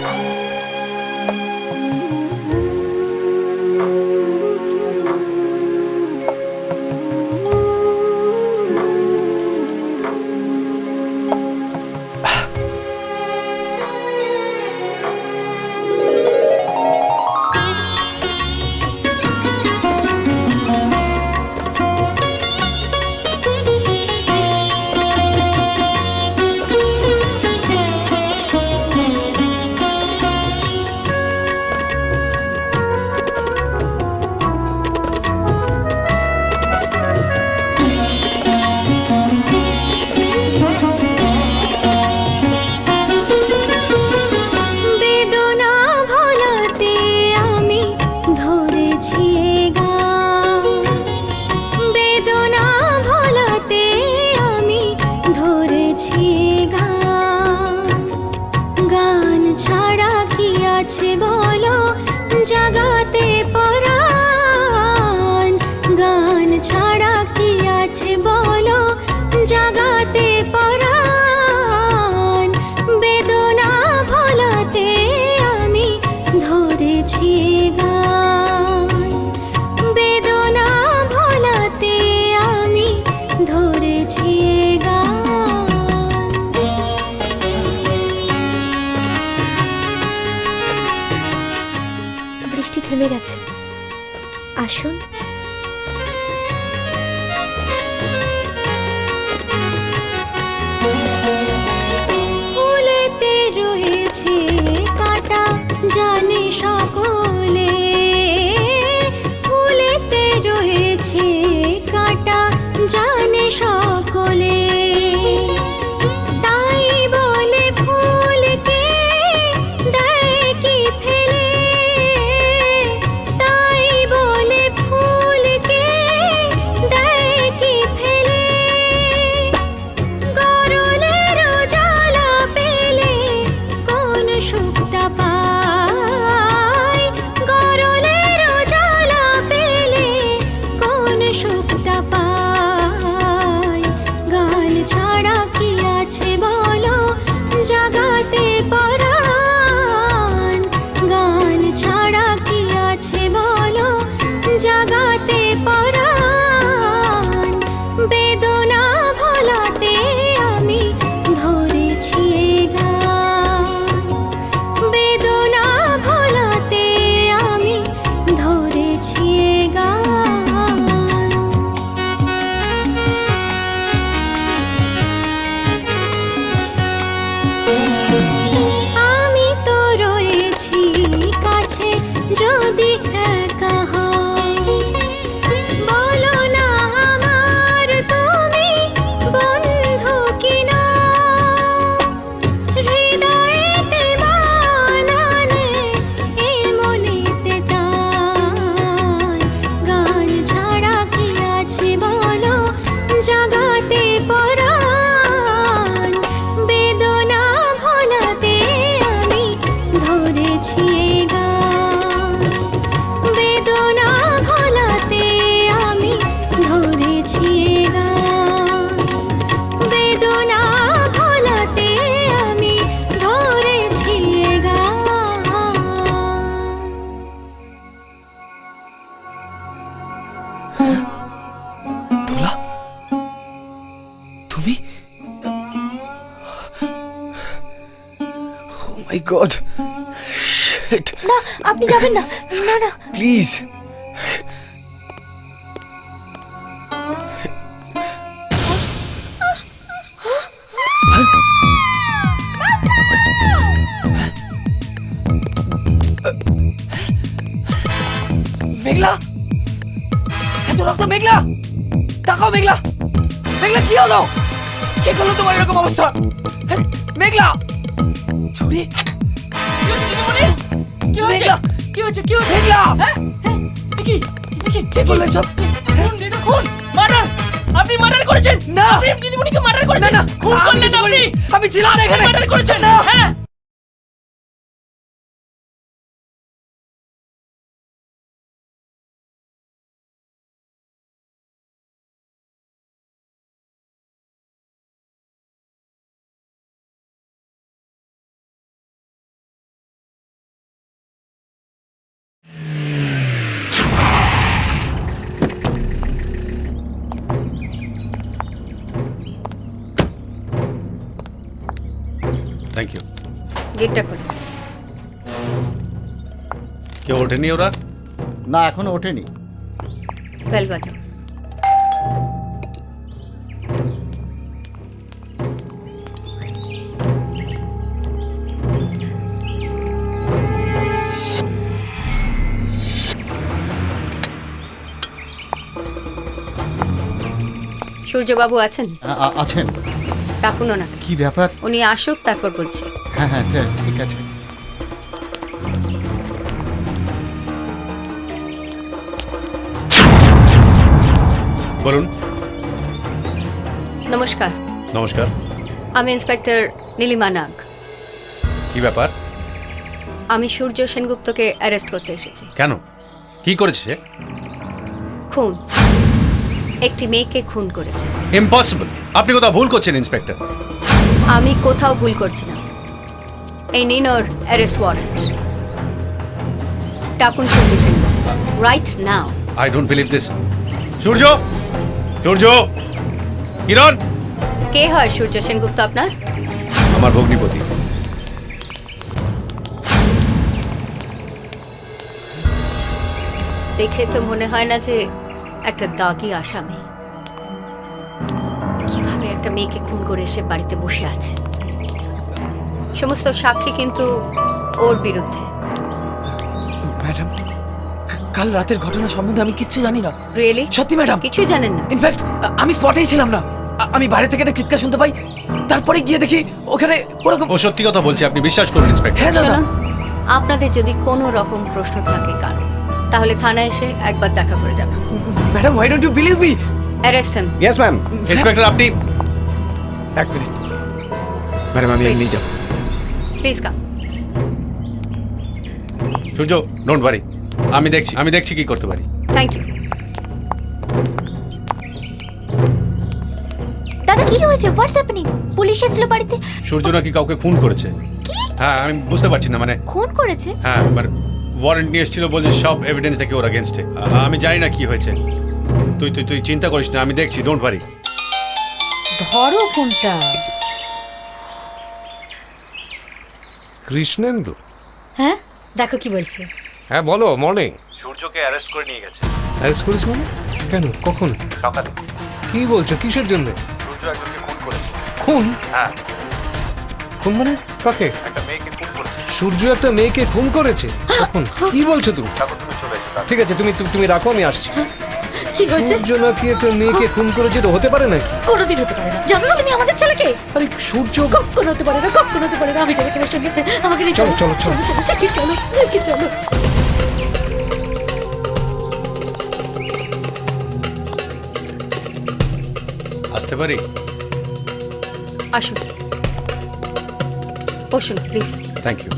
P: জাগাতে পরাণ, গান ছাড়া কি আছে বলো জাগাতে পরাণ। বেদনা ভোলাতে আমি ধরেছি গান, বেদনা ভোলাতে আমি ধরেছি গান।
H: বৃষ্টি থেমে গেছে, আসুন।
P: ফুলেতে রয়েছে কাঁটা জানে সকলে, ফুলেতে রয়েছে কাঁটা জানে সকলে। তাই বলে ফুলকে দেয় কি ফেলে, তাই বলে ফুল
A: গড শিট
H: না আপনি যাবেন না, না না।
A: প্লিজ
N: মেঘলা, এত রক্ত! মেঘলা, তাকাও মেঘলা, মেঘলা কি হলো? কে করলো তোমার এরকম অবস্থা? মেঘলা, ছুরি! মেঘলা, কি হয়েছে? কি হয়েছে? মেঘলা, কে করলো এসব? খুন, মার্ডার! আপনি মার্ডার করেছেন? না, আপনি দিদিমণিকে মার্ডার করেছেন? না, খুন করলেন আপনি! আমি ছিলাম না এখানে। মার্ডার করেছেন? না, হ্যাঁ।
B: Thank you.
G: গেটটা খোলো।
B: কেউ ওঠেনি ওরা?
C: না এখনো ওঠেনি।
G: বেল বাজাও। সূর্যবাবু আছেন?
C: আছেন।
G: ডাকুন ওনাকে।
C: কি ব্যাপার?
G: উনি আসুক তারপর বলছি।
C: হ্যাঁ হ্যাঁ ঠিক আছে।
B: বলুন।
G: নমস্কার।
B: নমস্কার।
G: আমি ইন্সপেক্টর নীলিমা নাগ।
B: কি ব্যাপার?
G: আমি সূর্য সেনগুপ্তকে অ্যারেস্ট করতে এসেছি।
B: কেন? কি করেছে সে?
G: খুন। একটি মেয়েকে খুন করেছে।
B: ইম্পসিবল! আপনি কোথাও ভুল করছেন ইন্সপেক্টর।
G: আমি কোথাও ভুল করছি না। এই নিন ওর অ্যারেস্ট ওয়ারেন্ট। ডাকুন Surya Sengupta right now.
B: I don't believe this. Surya! Surya! Kiran!
G: কে হয় সূর্য সেনগুপ্ত আপনার?
B: আমার ভগ্নিপতি।
G: দেখে তো মনে হয় না যে একটা দাগি আসামি কিভাবে একটা মেয়েকে খুন করে এসে বাড়িতে বসে আছে। সমস্ত সাক্ষী কিন্তু ওর বিরুদ্ধে।
N: ম্যাডাম, কাল রাতের ঘটনা সম্বন্ধে আমি কিচ্ছু জানি না।
G: রিয়েলি?
N: সত্যি ম্যাডাম,
G: কিছুই জানেন না?
N: ইনফ্যাক্ট আমি স্পটেই ছিলাম না। আমি বাইরে থেকে একটা চিৎকার শুনতে পাই, তারপরে গিয়ে দেখি ওখানে ওরকম।
B: ও সত্যি কথা বলছে, আপনি বিশ্বাস করুন ইন্সপেক্টর।
N: হ্যাঁ দাদা।
G: আপনাদের যদি কোনো রকম প্রশ্ন থাকে কারো, তাহলে থানায় এসে একবার দেখা করে যাবেন।
N: Madam, why don't you believe me?
G: Arrest him.
C: Yes ma'am.
B: Inspector আপনি
A: এক মিনিট ম্যাডাম, আমি এমনি যাব।
G: Please come.
B: Surya, don't worry, আমি দেখছি কি করতে পারি।
G: Thank you.
H: দাদা কি হয়েছে? What's happening? পুলিশ এসেছিল বাড়িতে?
B: সূর্য নাকি কাউকে খুন করেছে। হ্যাঁ, আমি বুঝতে পারছি না, মানে
H: খুন করেছে?
B: হ্যাঁ, মানে ওয়ারেন্ট নিয়ে এসেছিল, বলছে সব এভিডেন্স নাকি ওর এগেনস্টে। আমি জানি না কি হয়েছে। তুই চিন্তা করিস না, আমি দেখছি, ডোন্ট ওয়ারি।
J: ধরো ফোনটা।
I: কৃষ্ণেন্দু?
J: হ্যাঁ, দেখো কি বলছে।
I: হ্যাঁ বলো। মর্নিং।
B: সূর্যকে অ্যারেস্ট করে নিয়ে গেছে।
I: অ্যারেস্ট করিস মানে? কেন? কখন?
B: সকালে।
I: কি বলছো? কিসের জন্য?
B: সূর্য একজনকে খুন করেছে।
I: খুন?
B: হ্যাঁ।
I: খুন মানে? কাকে?
B: একটা মেয়েকে খুন করেছে।
I: সূর্য একটা মেয়েকে খুন করেছে? কখন? কি বলছো তুমি?
B: তুমি চলে এসো।
I: ঠিক আছে, তুমি রাখো, আমি আসছি।
J: কি হয়েছে?
I: সূর্য নাকি একটা মেয়েকে খুন করেছে, তো হতে পারে নাকি?
J: কোনোদিন হতে পারে না। জানো না তুমি আমাদের ছেলেকে?
I: আরে সূর্য
J: কখনো হতে পারে না, কখনো হতে পারে না। আমি যাবে কেনার সঙ্গে আমাকে নিয়ে
I: চলো চলো চলো
J: চলো, সাকি চলো, সাকি চলো।
B: আসতে পারি?
G: আসুন, বসুন প্লিজ।
B: Thank you.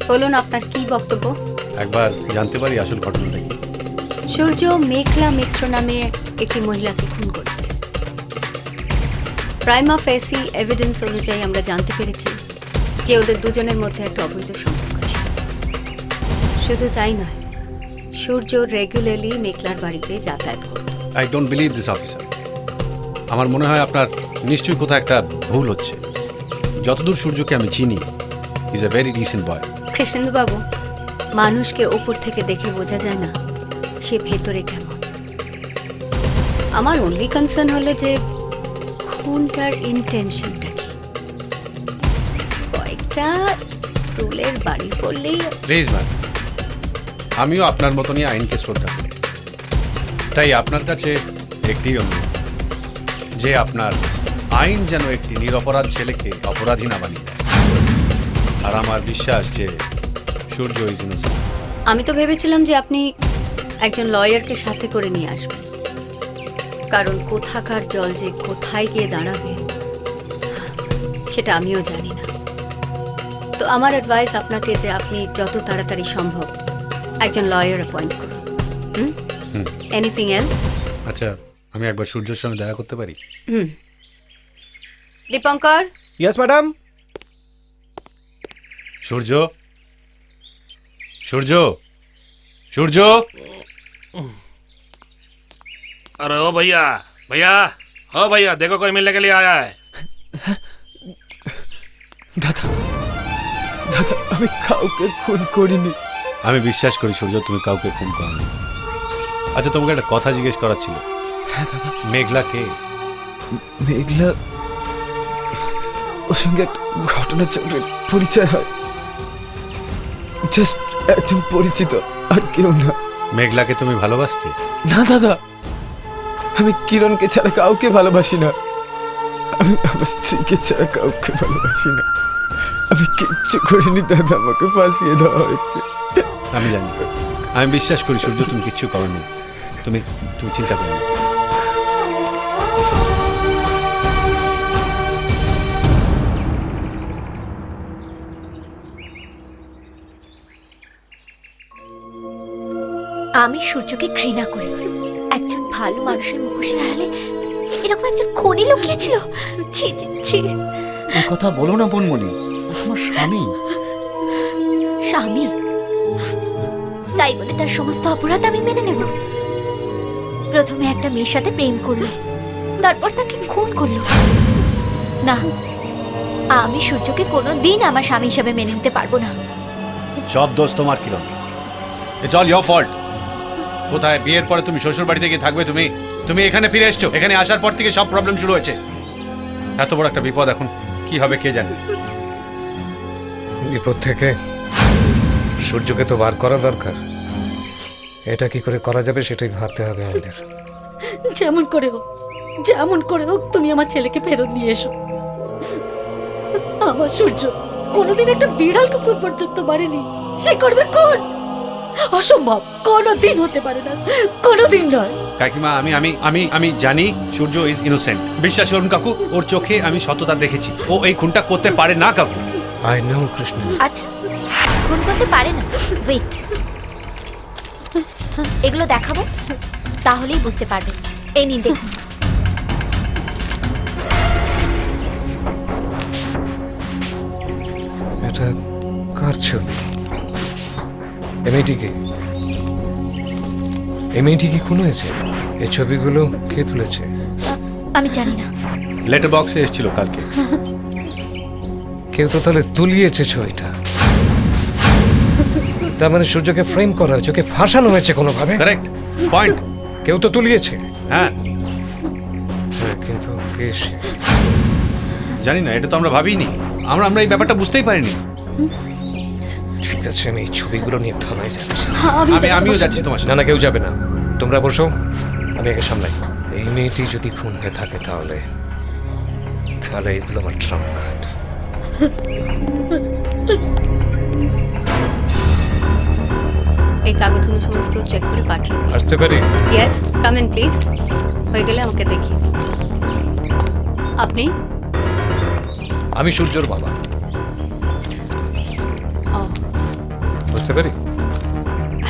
G: বলুন আপনার কি বক্তব্য?
B: একবার জানতে পারি আসল ঘটনাটা কি?
G: সূর্য মেঘলা মিত্র নামে একটি মহিলাকে খুন করেছে। প্রাইমা ফেসি এভিডেন্স অনুযায়ী আমরা জানতে পেরেছি যে ওদের দুজনের মধ্যে একটা অবৈধ সম্পর্ক ছিল। শুধু তাই নয়, সূর্য রেগুলারলি মেঘলার বাড়িতে যাতায়াত করত।
B: I don't believe this officer. আমার মনে হয় আপনার নিশ্চয়ই কোথাও একটা ভুল হচ্ছে। যতদূর সূর্যকে আমি চিনি, ইজ এ ভেরি ডিসেন্ট বয়।
G: কৃষ্ণেন্দু বাবু, মানুষকে ওপর থেকে দেখে বোঝা যায় না সে ভেতরে কেমন। আমার অনলি কনসার্ন হলো যে খুনটার ইন্টেনশনটা কি। কয়েকটা রুলের বাড়ি পড়লেই
B: প্লিজ ম্যাম, আমিও আপনার মতনই আইনকে শ্রদ্ধা করি, তাই আপনার কাছে একটি অনুরোধ যে আপনার আইন যেন একটি নিরপরাধ ছেলেকে অপরাধী না বানিয়ে দেয়। আর আমার বিশ্বাস যে সূর্য ইজ ইনোসেন্ট।
G: আমি তো ভেবেছিলাম যে আপনি একজন লয়ারকে সাথে করে নিয়ে আসবেন, কারণ কোথাকার জল যে কোথায় গিয়ে দাঁড়াবে সেটা আমিও জানি না। তো আমার অ্যাডভাইস আপনাকে যে আপনি যত তাড়াতাড়ি সম্ভব একজন লয়ার অ্যাপয়েন্ট করুন। Anything else?
B: আচ্ছা, আমি একবার সূর্যের সঙ্গে দেখা করতে পারি?
G: দীপঙ্কর।
F: Yes madam.
B: সূর্য, সূর্য, সূর্য।
D: अरे ओ भैया, भैया, ओ भैया, देखो कोई मिलने के लिए आया है।
A: দাদা, দাদা, আমি কাউকে খুন করিনি।
B: আমি বিশ্বাস করি সূর্য, তুমি কাউকে খুন করনি। আচ্ছা, তোমাকে একটা কথা জিজ্ঞেস করার ছিল।
A: হ্যাঁ দাদা।
B: মেঘলা কে?
A: মেঘলা, ওর সঙ্গে একটা ঘটনা চক্রের পরিচয় হয়। জাস্ট একজন পরিচিত, আর কেউ না।
B: মেঘলাকে তুমি ভালোবাসতে?
A: না দাদা, আমি কিরণকে ছাড়া কাউকে ভালোবাসি না। আমি আমার স্ত্রীকে ছাড়া কাউকে ভালোবাসি না। আমি কিচ্ছু করিনি দাদা, আমাকে ফাঁসিয়ে দেওয়া হয়েছে।
B: আমি জানি, আমি বিশ্বাস করি সূর্য, তুমি কিচ্ছু করোনি। তুমি তুমি চিন্তা করো না।
O: আমি সূর্যকে ঘৃণা করি। একজন ভালো মানুষের মুখোশের আড়ালে এরকম একজন খনি লুকিয়েছিল। ছি ছি ছি।
C: এই কথা বলো না বোনমণি, ও তোমার স্বামী।
O: স্বামী? তাই বলে তার সমস্ত অপরাধ আমি মেনে নেব? প্রথমে একটা মেয়ের সাথে প্রেম করলো, তারপর তাকে খুন করলো। না, আমি সূর্যকে কোনোদিন আমার স্বামী হিসেবে মেনে নিতে পারবো না।
B: সব দোষ তোমার, Kiran. It's all your fault. কোথায় বিয়ের পরে তুমি শ্বশুর বাড়িতে গিয়ে থাকবে? তুমি তুমি এখানে ফিরে এসছো। এখানে আসার পর থেকে সব প্রবলেম শুরু হয়েছে। এত বড় একটা বিপদ, এখন কি হবে কে জানে।
I: বিপদ থেকে সূর্যকে তো বার করা দরকার। এটা কি করে করা যাবে সেটাই ভাবতে হবে আমাদের।
J: যেমন করে হোক, যেমন করে হোক তুমি আমার ছেলেকে ফেরত নিয়ে এসো। আমার সূর্য কোনোদিন একটা বিড়াল কুকুর পর্যন্ত মারেনি, সে করবে কোন? অসম্ভব, কোনোদিন হতে পারে না, কোনোদিন নয়।
B: কাকিমা, আমি আমি আমি আমি জানি সূর্য ইজ ইনোসেন্ট। বিশ্বাস করুন কাকু, ওর চোখে আমি সততা দেখেছি। ও এই খুনটা করতে পারে না কাকু।
I: I know Krishna.
O: আচ্ছা, খুন করতে পারে না? ওয়েট, এগুলো দেখাবো, তাহলেই বুঝতে পারবে। এই নিন দেখুন।
I: এটা কার ছবি? এই মেয়েটি কি খুন হয়েছে? এই ছবিগুলো কে তুলেছে?
O: আমি জানি না।
B: লেটার বক্সে এসেছিল কালকে।
I: কেউ তো তাহলে তুলিয়েছে ছবিটা। তার মানে সূর্যকে ফ্রেম করা হয়েছে, ওকে ফাঁসানো হয়েছে কোনোভাবে।
B: Correct point.
I: কেউ তো তুলিয়েছে।
B: হ্যাঁ,
I: কিন্তু কে সে?
B: জানি না, এটা তো আমরা ভাবিনি। আমরা এই ব্যাপারটা বুঝতেই পারিনি।
I: ঠিক আছে, আমি এই ছবিগুলো নিয়ে থানায় যাচ্ছি।
B: আমিও যাচ্ছি তোমার সাথে।
I: না না, কেউ যাবে না, তোমরা বসো, আমি একে সামলাই। এই মেয়েটি যদি খুন হয়ে থাকে তাহলে এগুলো আমার ট্রাম্প কার্ড।
G: এই কাগজগুলো সমস্ত চেক করে পাঠিয়ে দিন।
I: আসতে পারি?
G: Yes, come in please. হয়ে গেলে আমাকে দেখিয়ে দিন। আপনি?
I: আমি সূর্যর বাবা। বুঝতে পারি?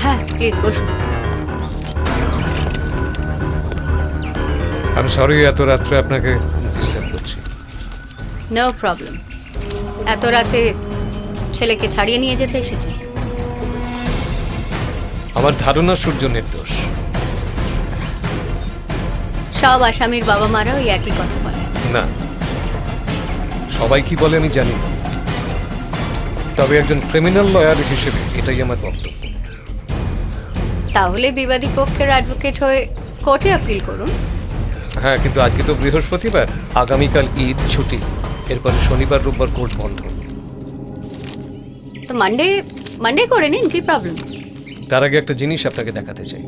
G: হ্যাঁ, প্লিজ বসুন।
I: আমি সরি এত রাত্রে আপনাকে ডিস্টার্ব করছি।
G: No problem. এত রাতে ছেলেকে ছাড়িয়ে নিয়ে যেতে এসেছে?
I: আমার ধারণা সূর্য নির্দোষ।
G: সব আসামির বাবা মারা ওই একই কথা বলে।
I: না, সবাই কি বলে আমি জানি না। তবে একজন ক্রিমিনাল লয়ার হিসেবে এটাই আমার বক্তব্য।
G: তাহলে বিবাদী পক্ষের অ্যাডভোকেট হয়ে কোর্টে আপিল করুন।
I: হ্যাঁ, কিন্তু আজকে তো বৃহস্পতিবার, আগামীকাল ঈদ ছুটি, এরপরে শনিবার রোববার কোর্ট বন্ধ।
G: তো মানডে করে নিন, কি প্রবলেম?
I: তার আগে একটা জিনিস আপনাকে দেখাতে চাই।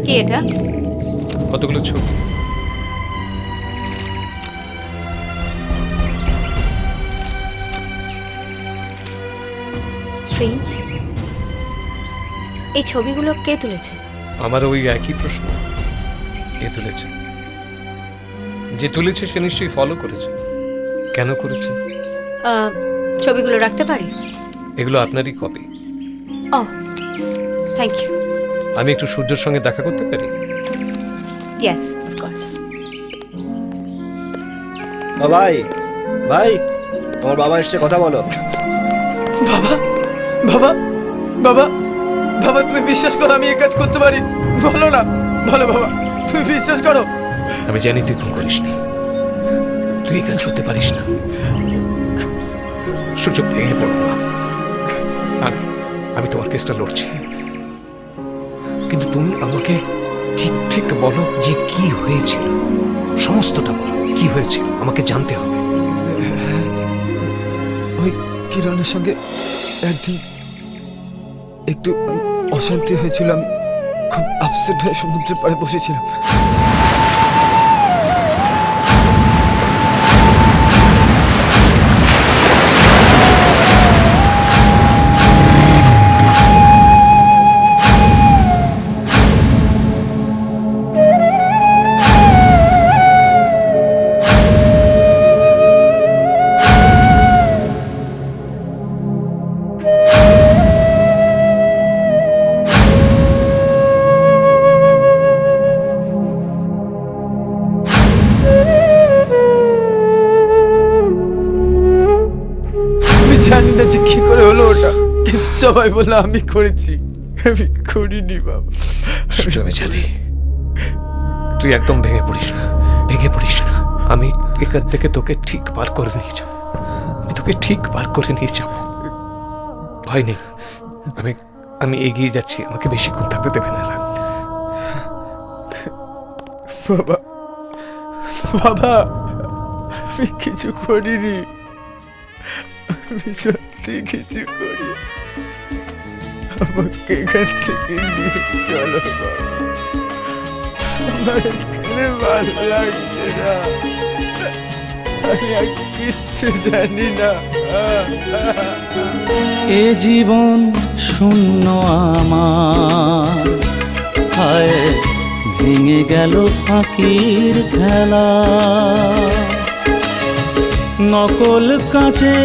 G: কি এটা?
I: কতগুলো ছবি।
G: স্ট্রেঞ্জ। এই ছবিগুলো কে তুলেছে?
I: আমার ওই একই প্রশ্ন। কে তুলেছে? যে তুলেছে সে নিশ্চয়ই ফলো করেছে। কেন করেছে?
G: ছবিগুলো রাখতে পারি?
I: এগুলো আপনারই কপি।
G: O, thank you.
I: আমি একটু সূর্যের সঙ্গে দেখা করতে পারি?
G: Yes, of course.
F: ভাই ভাই, তোমার বাবা এসছে, কথা বলো।
A: বাবা বাবা বাবা বাবা, তুমি বিশ্বাস করো আমি এই কাজ করতে পারি? বলো না, বলো বাবা, তুমি বিশ্বাস করো।
I: আমি জানি তুই খুন করিস না, তুই এই কাজ করতে পারিস না। সুযোগ ভেঙে পড়ো না। আমি তোমার কেসটা লড়ছি, কিন্তু তুমি আমাকে ঠিক ঠিক বলো যে কি হয়েছিল, সমস্তটা বলো। কি হয়েছিল আমাকে জানতে হবে।
A: ওই কিরণের সঙ্গে একদিন একটু অশান্তি হয়েছিল, আমি খুব আপসেট হয়ে সমুদ্রের পাড়ে বসেছিলাম। জানি না যে কি করে হলো ওটা, কিন্তু সবাই বললো আমি করেছি। আমি করিনি বাবা।
I: আমি জানি তুই একদম ভেঙে পড়িস না, ভেঙে পড়িস না। আমি এখান থেকে তোকে ঠিক বার করে নিয়ে যাব, আমি তোকে ঠিক বার করে নিয়ে যাব। ভয় নেই, আমি এগিয়ে যাচ্ছি, আমাকে বেশিক্ষণ থাকতে দেবে না।
A: বাবা বাবা, আমি কিছু করিনি, আমি সত্যি কিছু করি। আমাকে এখান থেকে নিয়ে চলো বাবা, আমার এখানে ভালো লাগছে না, আমি আর কিচ্ছু জানি না।
K: এ জীবন শূন্য আমার, হায় ভেঙে গেল ফাঁকির খেলা। নকল কাঁচে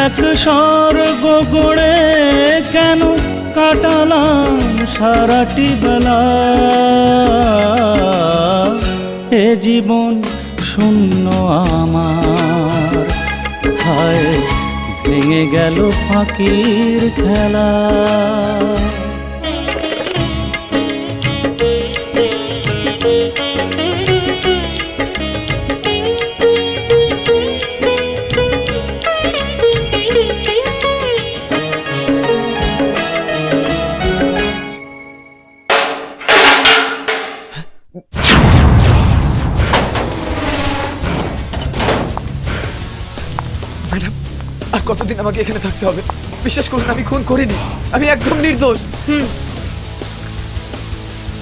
K: এক স্বর্গ গড়ে কেন কাটালাম সারাটি বেলা। এ জীবন শূন্য আমার, হায় ভেঙে গেল ফাঁকির খেলা।
A: ম্যাডাম, আর কতদিন আমাকে এখানে থাকতে হবে? বিশ্বাস করুন আমি খুন করিনি, আমি একদম নির্দোষ।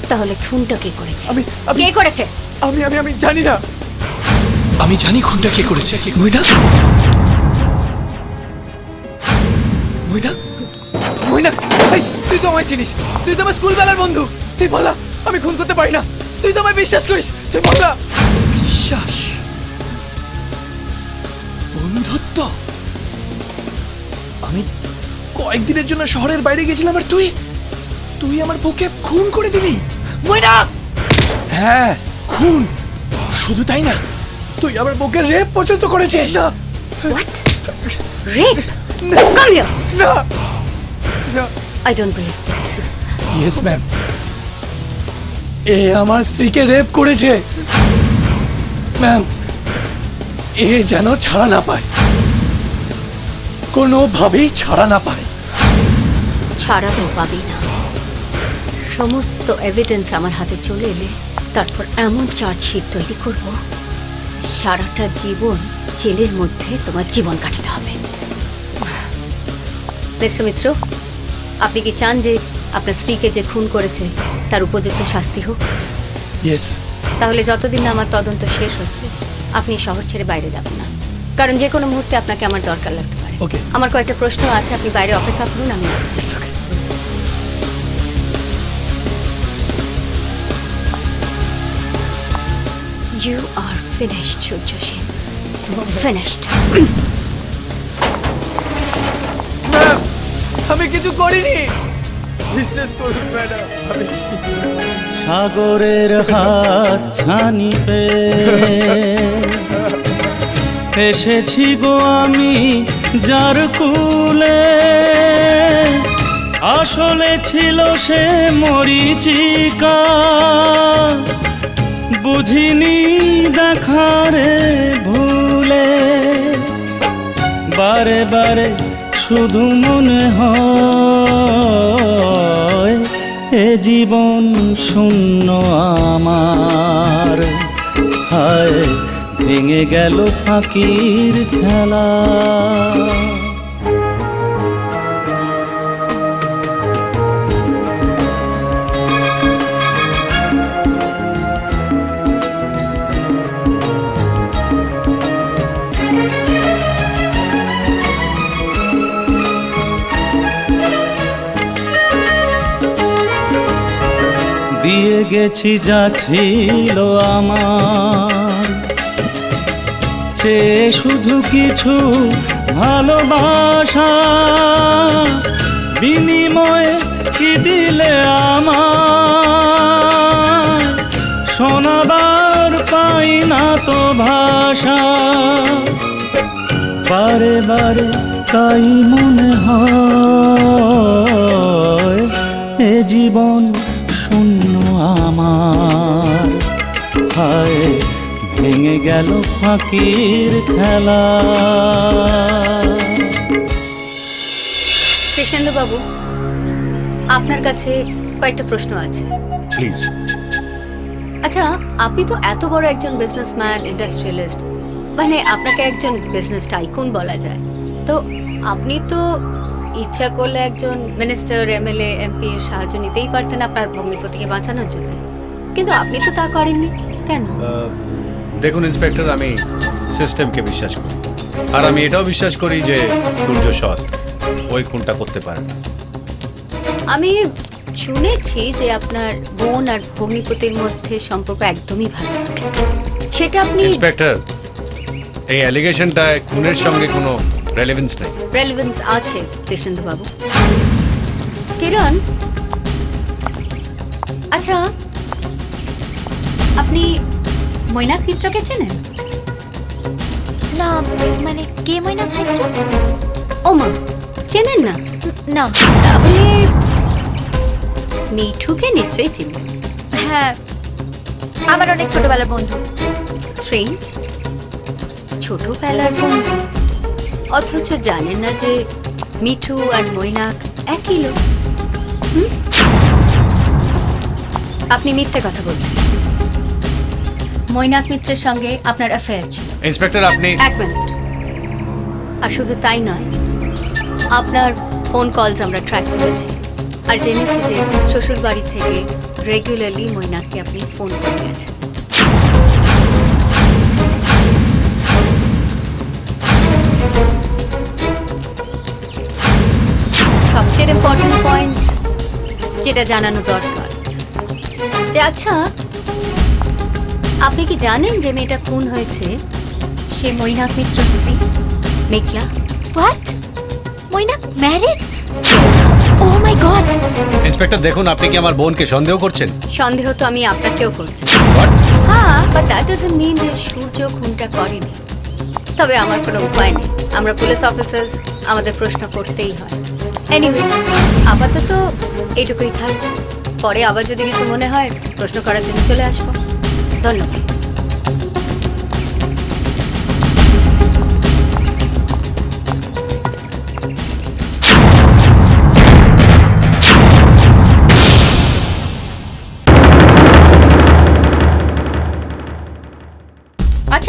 G: তাহলে খুনটা কে করেছে?
A: আমি
G: কে করেছে?
A: আমি জানি না।
M: আমি জানি খুনটা কে করেছে।
A: ময়না, ময়না, ময়না, এই তুই তো আমায় চিনিস, তুই তো আমার স্কুলবেলার বন্ধু। তুই বলা আমি খুন করতে পারি না, তুই তো আমায় বিশ্বাস করিস, তুই বলা।
M: বিশ্বাস, বন্ধুত্ব। আমি কয়েকদিনের জন্য শহরের বাইরে গেছিলাম আর তুই আমার বউকে খুন করে দিলি। ময়না, হ্যাঁ খুন, শুধু তাই না, তুই আমার বউকে রেপ পর্যন্ত করেছিস।
G: হোয়াট? রেপ? Come here.
A: না না,
G: I don't believe this.
M: Yes ma'am, এ আমার স্ত্রীকে রেপ করেছে ম্যাম। এ যেন ছাড়া না পায়। কোনোভাবেই ছাড়া না পায়।
G: ছাড়া তো পাবি না। সমস্ত এভিডেন্স আমার হাতে চলে এলে তারপর এমন চার্জশিট তৈরি করব, সারাটা জীবন জেলের মধ্যে তোমার জীবন কাটাতে হবে। মিস্টার মিত্র, আপনি কি চান যে আপনার স্ত্রীকে যে খুন করেছে তার উপযুক্ত শাস্তি হোক?
M: ইয়েস।
G: তাহলে যতদিন না আমার তদন্ত শেষ হচ্ছে আপনি শহর ছেড়ে বাইরে যাবেন না, কারণ যে কোনো মুহূর্তে আপনাকে আমার দরকার লাগতে পারে।
M: ওকে।
G: আমার কয়েকটা প্রশ্ন আছে, আপনি বাইরে অপেক্ষা করুন, আমি আসছি। You are finished, Surya Sen. Finished.
L: আমি কিছু করিনি, বিশ্বাস করুন ম্যাডাম।
K: সাগরের হাত ছানিতে এসেছি গো আমি যার কুলে, আসলে ছিল সে মরিচিকা, বুঝিনি দেখারে ভুলে, বারে বারে শুধু মনে হয় এ জীবন শূন্য আমার, হায় ভেঙে গেল ফাঁকির খেলা। দিয়ে গেছি যা ছিল আমার, চেয়ে শুধু কিছু ভালোবাসা, বিনিময়ে কি দিলে আমার, শোনাবার পাই না তো ভাষা, বারে বারে তাই মনে হয় এ জীবন শূন্য আমার, হায় ভেঙে গেল ফাঁকির খেলা।
G: কৃষ্ণেন্দু বাবু, আপনার কাছে কয়েকটা প্রশ্ন আছে।
B: প্লিজ।
G: আচ্ছা, আপনি তো এত বড় একজন বিজনেসম্যান, ইন্ডাস্ট্রিয়ালিস্ট, মানে আপনাকে একজন বিজনেস টাইকুন বলা যায়, তো আপনি তো ইচ্ছা করলে একজন মিনিস্টার, এমএলএ, এমপির সাহায্য নিতেই পারতেন আপনার ভগ্নিপতিকে বাঁচানোর জন্য, কিন্তু আপনি তো তা করেননি কেন?
B: দেখুন ইন্সপেক্টর, আমি সিস্টেমকে বিশ্বাস করি, আর আমি এটাও বিশ্বাস করি যে সূর্য সৎ, ওই খুনটা করতে পারে না।
G: আমি শুনেছি যে আপনার বোন আর ভগ্নিপতির মধ্যে সম্পর্ক একদমই ভালো না। সেটা আপনি
B: ইন্সপেক্টর, এই অ্যালিগেশনটায় খুনের সঙ্গে কোনো রেলেভেন্স নেই।
G: রেলেভেন্স আছে কৃষ্ণেন্দু বাবু। কিরণ, আচ্ছা আপনি মৈনাক মিত্রকে চেনেন?
H: না, মানে কে মৈনাক মিত্র?
G: ও মা, চেনেন না?
H: না।
G: তাহলে মিঠুকে নিশ্চয়ই চিনেন।
H: হ্যাঁ, আমার অনেক ছোটবেলার বন্ধু।
G: স্ট্রেঞ্জ, ছোটবেলার বন্ধু অথচ জানেন না যে মিঠু আর মৈনাক একই লোক। আপনি মিথ্যে কথা বলছেন। মৈনাক মিত্রের সঙ্গে আপনার অ্যাফেয়ার ছিল।
B: ইন্সপেক্টর, আপনি
G: এক মিনিট। আর শুধু তাই নয়, আপনার ফোন কলস আমরা ট্র্যাক করেছি আর জেনেছি যে শ্বশুর বাড়ি থেকে রেগুলারলি মৈনাককে আপনি ফোন করে গেছেন। সবচেয়ে ইম্পর্টেন্ট পয়েন্ট যেটা জানানো দরকার, যে আচ্ছা আপনি কি জানেন যে মেয়েটা খুন হয়েছে সে মৈনাক মিত্র স্ত্রী Meghla?
H: What? Mainak married? Oh my god!
B: Inspector দেখুন, আপনি কি আমার বোনকে সন্দেহ করছেন?
G: সন্দেহ তো আমি আপনাকেও করছি। হ্যাঁ, বাট দ্যাট ডাজন্ট মিন যে সূর্য খুনটা করেনি। তবে আমার কোনো উপায় নেই, আমরা পুলিশ অফিসার্স, আমাদের প্রশ্ন করতেই হয়। এনিওয়ে, আপাতত এইটুকুই থাক, পরে আবার যদি কিছু মনে হয় প্রশ্ন করার জন্য চলে আসবো। ধন্যবাদ।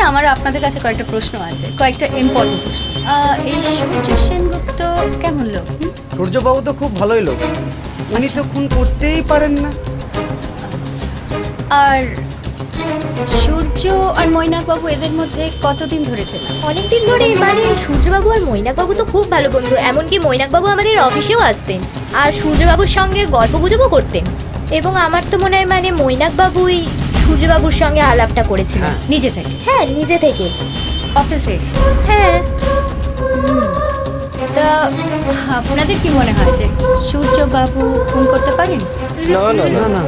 G: আচ্ছা, আমার আপনাদের কাছে কয়েকটা প্রশ্ন আছে, কয়েকটা ইম্পর্টেন্ট প্রশ্ন। এই সূর্য সেনগুপ্ত কেমন লোক?
F: সূর্যবাবু তো খুব ভালোই লোক, উনি তো খুন করতেই পারেন না।
G: আর সূর্য আর মৈনাকবাবু এদের মধ্যে কতদিন ধরে চেনা?
H: অনেকদিন ধরে। মানে সূর্যবাবু আর মৈনাকবাবু তো খুব ভালো বন্ধু, এমনকি মৈনাকবাবু আমাদের অফিসেও আসতেন আর সূর্যবাবুর সঙ্গে গল্প গুজবও করতেন। এবং আমার তো মনে হয় মানে মৈনাকবাবুই সূর্যবাবুর সঙ্গে আলাপটা করেছিল।
G: নিজে থেকে?
H: হ্যাঁ, নিজে থেকে।
G: অফিসে এসে?
H: হ্যাঁ।
G: তা আপনাদের কি মনে হয় যে সূর্যবাবু খুন করতে পারেন?
F: না না না না,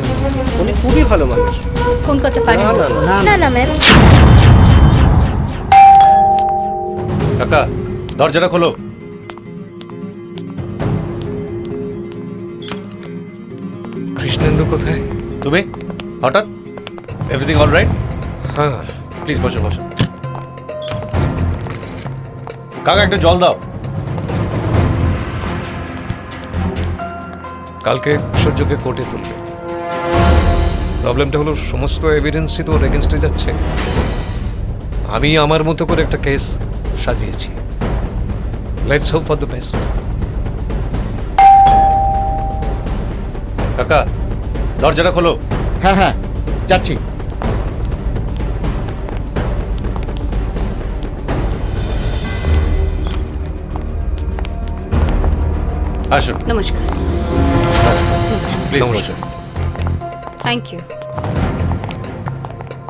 F: উনি খুবই ভালো মানুষ।
G: খুন করতে পারেন?
H: না না ম্যাম।
B: কাকা, দরজাটা খোলো।
I: কৃষ্ণেন্দু কোথায়?
B: তুমি হঠাৎ? Everything all right?
I: হ্যাঁ।
B: প্লিজ বসো বসো। কাকা একটা জল দাও।
I: কালকে সূর্যকে কোর্টে তুলবে। প্রবলেমটা হলো সমস্ত এভিডেন্সই তো ওর এগেনস্টে যাচ্ছে। আমি আমার মতো করে একটা কেস সাজিয়েছি। Let's hope for the best.
B: কাকা, দরজাটা খোলো।
C: হ্যাঁ হ্যাঁ, যাচ্ছি।
B: আসুন।
G: নমস্কার।
B: প্লিজ বসো।
G: Thank you.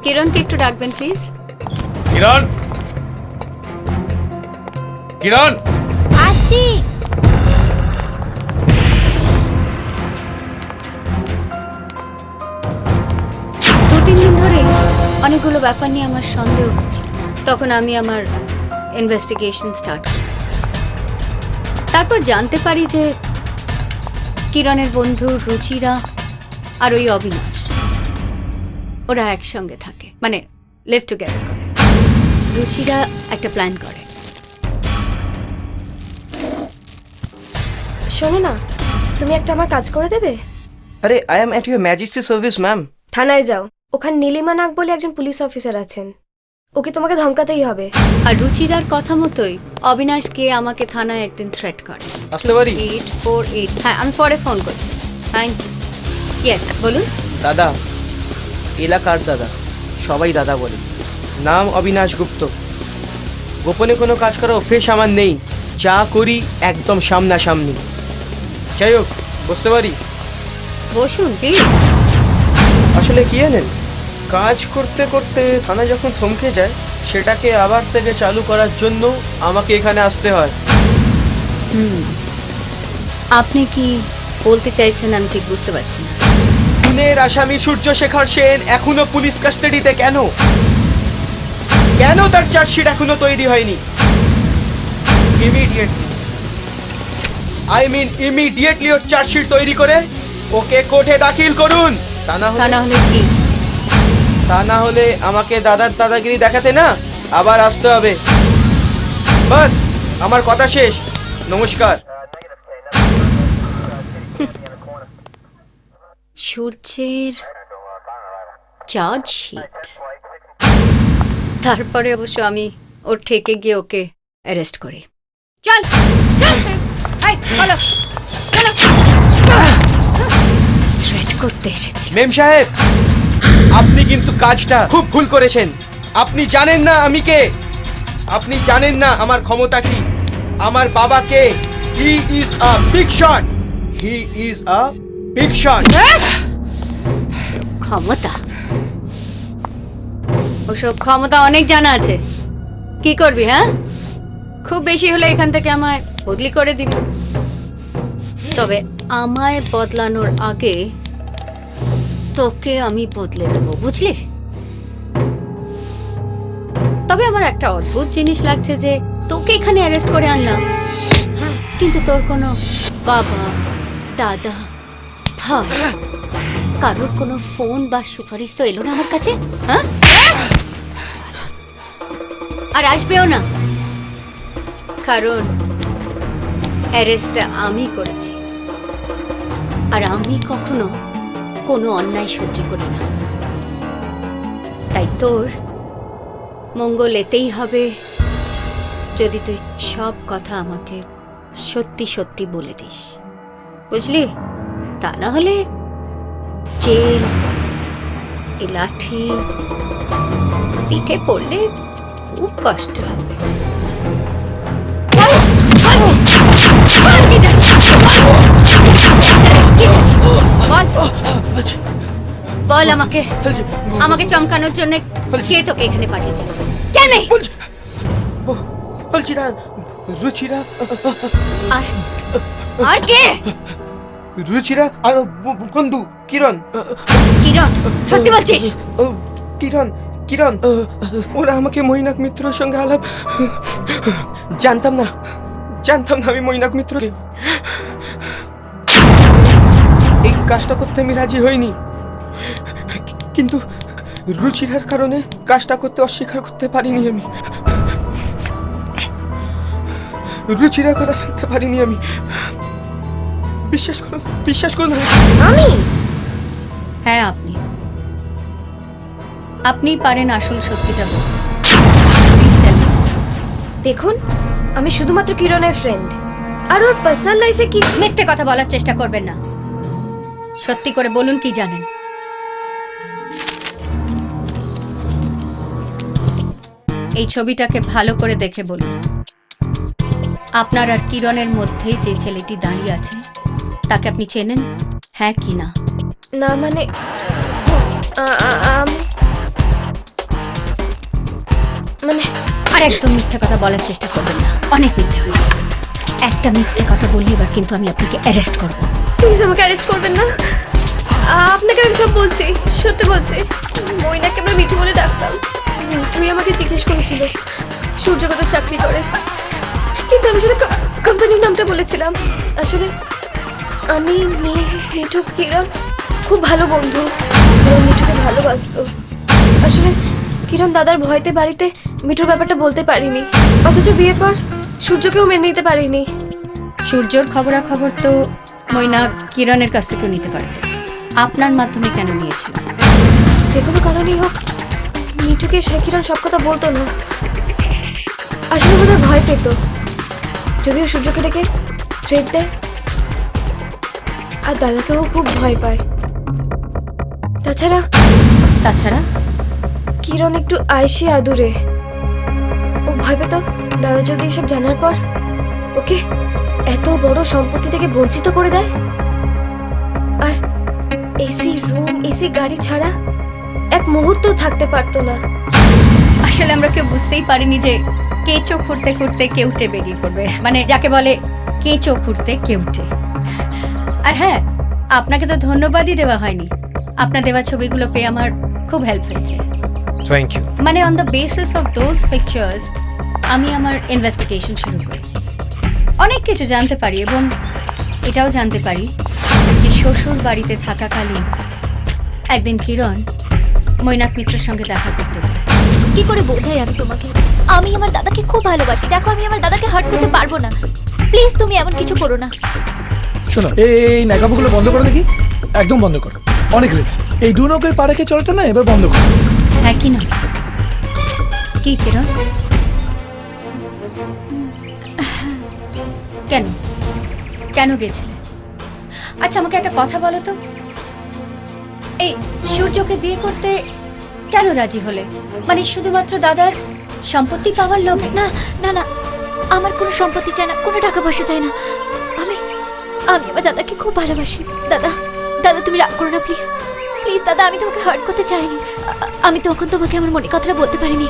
G: কিরণকে একটু ডাকবেন প্লিজ।
B: কিরণ, কিরণ,
H: আসছি।
G: দু তিন দিন ধরে অনেকগুলো ব্যাপার নিয়ে আমার সন্দেহ হচ্ছিল। তখন আমি আমার ইনভেস্টিগেশন স্টার্ট করি। তারপর জানতে পারি যে কিরণের বন্ধু রুচিরা আর ওই অবিনাশ ওরা একসঙ্গে থাকে, মানে লিভ টুগেদার করে। রুচিরা একটা প্ল্যান করে।
H: শোনো না, তুমি একটা আমার কাজ করে দেবে?
F: আরে, I am at your majesty service ma'am.
H: থানায় যাও, ওখানে নীলিমা নাগ বলে একজন পুলিশ অফিসার আছেন, ওকে তোমাকে ধমকাতেই হবে।
G: আর রুচিরার কথা মতোই অবিনাশকে আমাকে থানায় একদিন থ্রেট করে।
F: আসতে পারি?
G: 848। হ্যাঁ, আমি পরে ফোন করছি। Thank you. ইয়েস, বলুন।
F: দাদা, এলাকার দাদা, সবাই দাদা বলে। নাম অবিনাশ গুপ্ত। গোপনে কোনো কাজ করার অভ্যেস আমার নেই, যা করি একদম সামনাসামনি। যাই হোক, বুঝতে পারি।
G: বসুন প্লিজ।
F: আসলে কি জানেন, কাজ করতে করতে থানা যখন থমকে যায়, সেটাকে আবার থেকে চালু করার জন্য আমাকে এখানে আসতে হয়।
G: আপনি কি বলতে চাইছেন আমি ঠিক বুঝতে পারছি না।
F: খুনের আসামি সূর্যশেখর সেন এখনো পুলিশ কাস্টাডিতে কেন? কেন তার চার্জশিট এখনো তৈরি হয়নি? ইমিডিয়েটলি ওর চার্জশিট তৈরি করে ওকে কোর্টে দাখিল করুন। তা না হলে আমাকে দাদার দাদাগিরি দেখাতে না আবার আসতে হবে। বাস, আমার কথা শেষ। নমস্কার।
G: সূর্যের চার্জশিট। তারপরে অবশ্য আমি ওর ঠেকে গিয়ে ওকে অ্যারেস্ট করি। চল চল, এই চলো চলো। থ্রেট করতে এসেছি।
F: মেম সাহেব, আপনি কিন্তু কাজটা খুব ভুল করেছেন। আপনি জানেন না আমি কে, আপনি জানেন না আমার ক্ষমতা কি। আমার বাবাকে, he is a big shot, he is a big shot.
G: ক্ষমতা? ওসব ক্ষমতা অনেক জানা আছে। কি করবি? হ্যাঁ, খুব বেশি হলে এখান থেকে আমায় বদলি করে দিবি। তবে আমায় বদলানোর আগে তোকে আমি বদলে দেবো, বুঝলি? তবে আমার একটা অদ্ভুত জিনিস লাগছে যে তোকে এখানে অ্যারেস্ট করে আনলাম, কিন্তু তোর কোনো বাবা, দাদা, ভাই, কারোর কোনো ফোন বা সুপারিশ তো এলো না আমার কাছে। হ্যাঁ, আর আসবেও না, কারণ অ্যারেস্টটা আমি করেছি। আর আমি কখনো কোনো অন্যায় সহ্য করি না। তাই তোর মঙ্গল এতেই হবে যদি তুই সব কথা আমাকে সত্যি সত্যি বলে দিস, বুঝলি? তা না হলে জেল, এ লাঠি পিঠে পড়লে খুব কষ্ট হবে। বল আমাকে, আমাকে চমকানোর জন্য কে তোকে এখানে পাঠিয়েছে? কেন?
L: বলছি না, রুচিরা
G: আর কে?
L: রুচিরা আর বন্ধু কিরণ।
G: কিরণ? সত্যি বলছিস?
L: কিরণ কিরণ ওরা আমাকে মৈনাক মিত্রর সঙ্গে আলাপ। জানতাম না আমি মৈনাক মিত্রকে। এই কাজটা করতে আমি রাজি হইনি, কিন্তু রুচিরার কারণে কাজটা করতে অস্বীকার করতে পারিনি আমি। রুচিরার কথা ফেলতে পারিনি আমি। বিশ্বাস করুন।
G: আমি? হ্যাঁ, আপনি পারেন আসল সত্যিটা বলতে।
H: দেখুন, আমি শুধুমাত্র কিরণের ফ্রেন্ড, আর ওর পার্সোনাল লাইফে কি
G: মিথ্যে কথা বলার চেষ্টা করবেন না। সত্যি করে বলুন কি জানেন। এই ছবিটাকে ভালো করে দেখে বলুন, আপনার আর কিরণের মধ্যে যে ছেলেটি দাঁড়িয়ে আছে তাকে আপনি চেনেন, হ্যাঁ কি না?
H: না মানে
G: আর একদম মিথ্যে কথা বলার চেষ্টা করবেন না, অনেক মিথ্যে হয়েছে। একটা মিথ্যে কথা বললে এবার কিন্তু আমি আপনাকে অ্যারেস্ট করব।
H: প্লিজ আমাকে অ্যারেস্ট করবেন না, আপনাকে আমি সব বলছি, সত্যি বলছি। মৈনাকে আমরা মিঠু বলে ডাকতাম। মিঠুই আমাকে জিজ্ঞেস করেছিল সূর্য কোথায় চাকরি করে, কিন্তু আমি শুধু কোম্পানির নামটা বলেছিলাম। আসলে আমি মিঠু কিরণ খুব ভালো বন্ধু, মিঠুকে ভালোবাসতো। আসলে কিরণ দাদার ভয়তে বাড়িতে মিঠুর ব্যাপারটা বলতে পারিনি, অথচ বিয়ের পর সূর্যকেও মেনে নিতে পারিনি।
G: সূর্যর খবরাখবর তো ময়না কিরণের কাছ থেকেও নিতে পারত, আপনার মাধ্যমে কেন নিয়েছিল?
H: যে কোনো কারণেই হোক মিঠুকে সে কিরণ সব কথা বলতো না। আসলে বোধহয় ভয় পেত, যদিও সূর্যকে ডেকে থ্রেট দেয়, আর দাদাকেও খুব ভয় পায়। তাছাড়া কিরণ একটু আয়েশি আদুরে, ও ভয় পেত দাদা যদি এসব জানার পর ওকে এত বড় সম্পত্তি থেকে বঞ্চিত করে দেয়, আর এসি রুম, এসি গাড়ি ছাড়া এক মুহূর্ত থাকতে পারতো না।
G: আসলে আমরা কেউ বুঝতেই পারিনি যে কেঁচো খুঁড়তে খুঁড়তে কেউটে বেরিয়ে পড়বে, মানে যাকে বলে কেঁচো খুঁড়তে কেউটে। আর হ্যাঁ, আপনাকে তো ধন্যবাদই দেওয়া হয়নি, আপনার দেওয়া ছবিগুলো পেয়ে আমার খুব হেল্প হয়েছে।
I: Thank you.
G: মানে on the basis of those pictures আমি আমার ইনভেস্টিগেশন শুরু করি, অনেক কিছু জানতে পারি, এবং এটাও জানতে পারি যে শ্বশুর বাড়িতে থাকাকালীন একদিন কিরণ মৈনাক মিত্রের সঙ্গে দেখা করতে যায়।
O: কি করে বোঝাই আমি তোমাকে? আমি আমার দাদাকে খুব ভালোবাসি। দেখো, আমি আমার দাদাকে হার্ট করতে পারবো না। প্লিজ তুমি এমন কিছু করো না।
M: শোনো, এই নাকাবুগুলো বন্ধ করো দেখি, একদম বন্ধ করো, অনেক হয়েছে। এই দু নৌকের পা রেখে চলাটা না এবার বন্ধ করো।
G: হ্যাঁ কি না? কি কিরণ? কেন কেন গেছিলে? আচ্ছা আমাকে একটা কথা বলো তো, এই সূর্যকে বিয়ে করতে কেন রাজি হলে? মানে শুধুমাত্র দাদার সম্পত্তি পাওয়ার লোভে?
O: না না না, আমার কোনো সম্পত্তি চাই না, কোনো টাকা পয়সা চাই না। আমি আমার দাদাকে খুব ভালোবাসি। দাদা তুমি রাগ করো না প্লিজ, প্লিজ দাদা, আমি তোমাকে হার্ট করতে চাইনি। আমি তখন তোমাকে আমার মনে কথাটা বলতে পারিনি।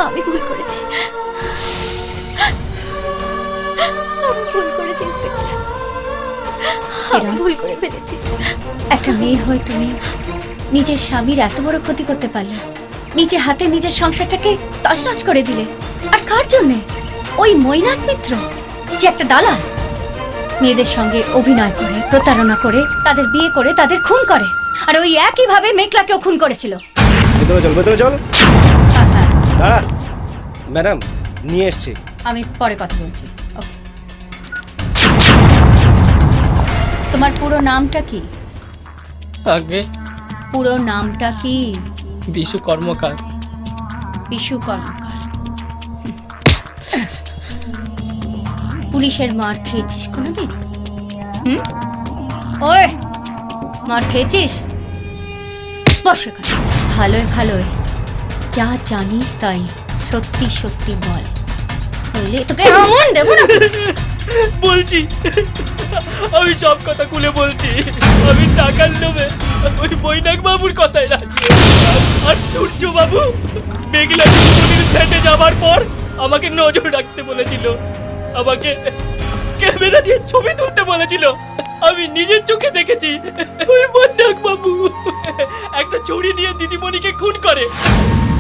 O: আমি ভুল করেছি, ইন্সপেক্টর, আমি ভুল করে ফেলেছি।
G: একটা মেয়ে হয়ে তুমি নিজের স্বামীর এত বড় ক্ষতি করতে পারলে, নিজে হাতে নিজের সংসারটাকে তছনছ করে দিলে। আর কার জন্যে? ওই মৈনাক মিত্র যে একটা দালাল, মেয়েদের সঙ্গে অভিনয় করে, প্রতারণা করে, তাদের বিয়ে করে, তাদের খুন করে। আর ওই একইভাবে মেঘলাকেও খুন করেছিল।
Q: ভেতরে চল। দাঁড়া ম্যাডাম, নিয়ে এসছি।
G: আমি পরে কথা বলছি। ওকে, তোমার পুরো নামটা কি?
N: আগে
G: পুরো নামটা কি?
N: বিশু কর্মকার।
G: পিশু কর্মকার। পুলিশের মার খেয়েছিস কোনোদিন? ওই মার খেয়েছিস? বস এখানে। ভালোই ভালোই যা জানিস তাই সত্যি সত্যি বল, নইলে তোকে এমন দেবো না।
N: বলছি, আমি সব কথা খুলে বলছি। আমি টাকার লোভে ওই বৈনাক বাবুর কথাই রাজি। আর সূর্য বাবু মেঘলা নদীর ফেটে যাবার পর আমাকে নজর রাখতে বলেছিল, আমাকে ক্যামেরা দিয়ে ছবি তুলতে বলেছিল। আমি নিজের চোখে দেখেছি ওই বৈনাক বাবু একটা ছুরি নিয়ে দিদিমণিকে খুন করে।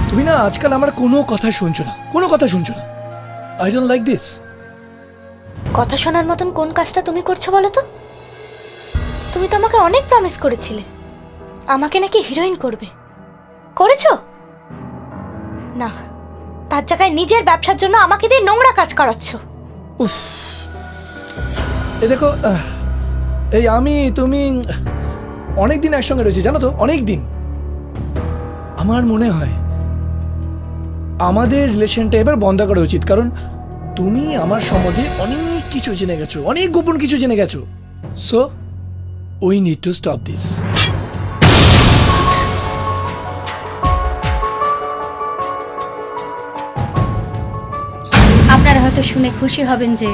M: তুমি না আজকাল আমার কোনো কথা শুনছো না, কোনো কথা শুনছো না। I don't like this.
H: কথা শোনার মতন কোন কাজটা তুমি করছো বলো তো? তুমি তো আমাকে অনেক প্রমিস করেছিলে, আমাকে নাকি হিরোইন করবে। করেছো না, তার জায়গায় নিজের ব্যবসার জন্য আমাকে দিয়ে নোংরা কাজ করাচ্ছ।
M: উফ, এই দেখো, এই আমি তুমি অনেক দিন একসঙ্গে রয়েছি জানো তো, অনেক দিন। আমার মনে হয় আমাদের রিলেশনটা এবার বন্ধ করা উচিত, কারণ তুমি আমার সম্বন্ধে অনেক কিছু জেনে গেছো, অনেক গোপন কিছু জেনে গেছো। So we need to stop this.
G: আপনারা হয়তো শুনে খুশি হবেন যে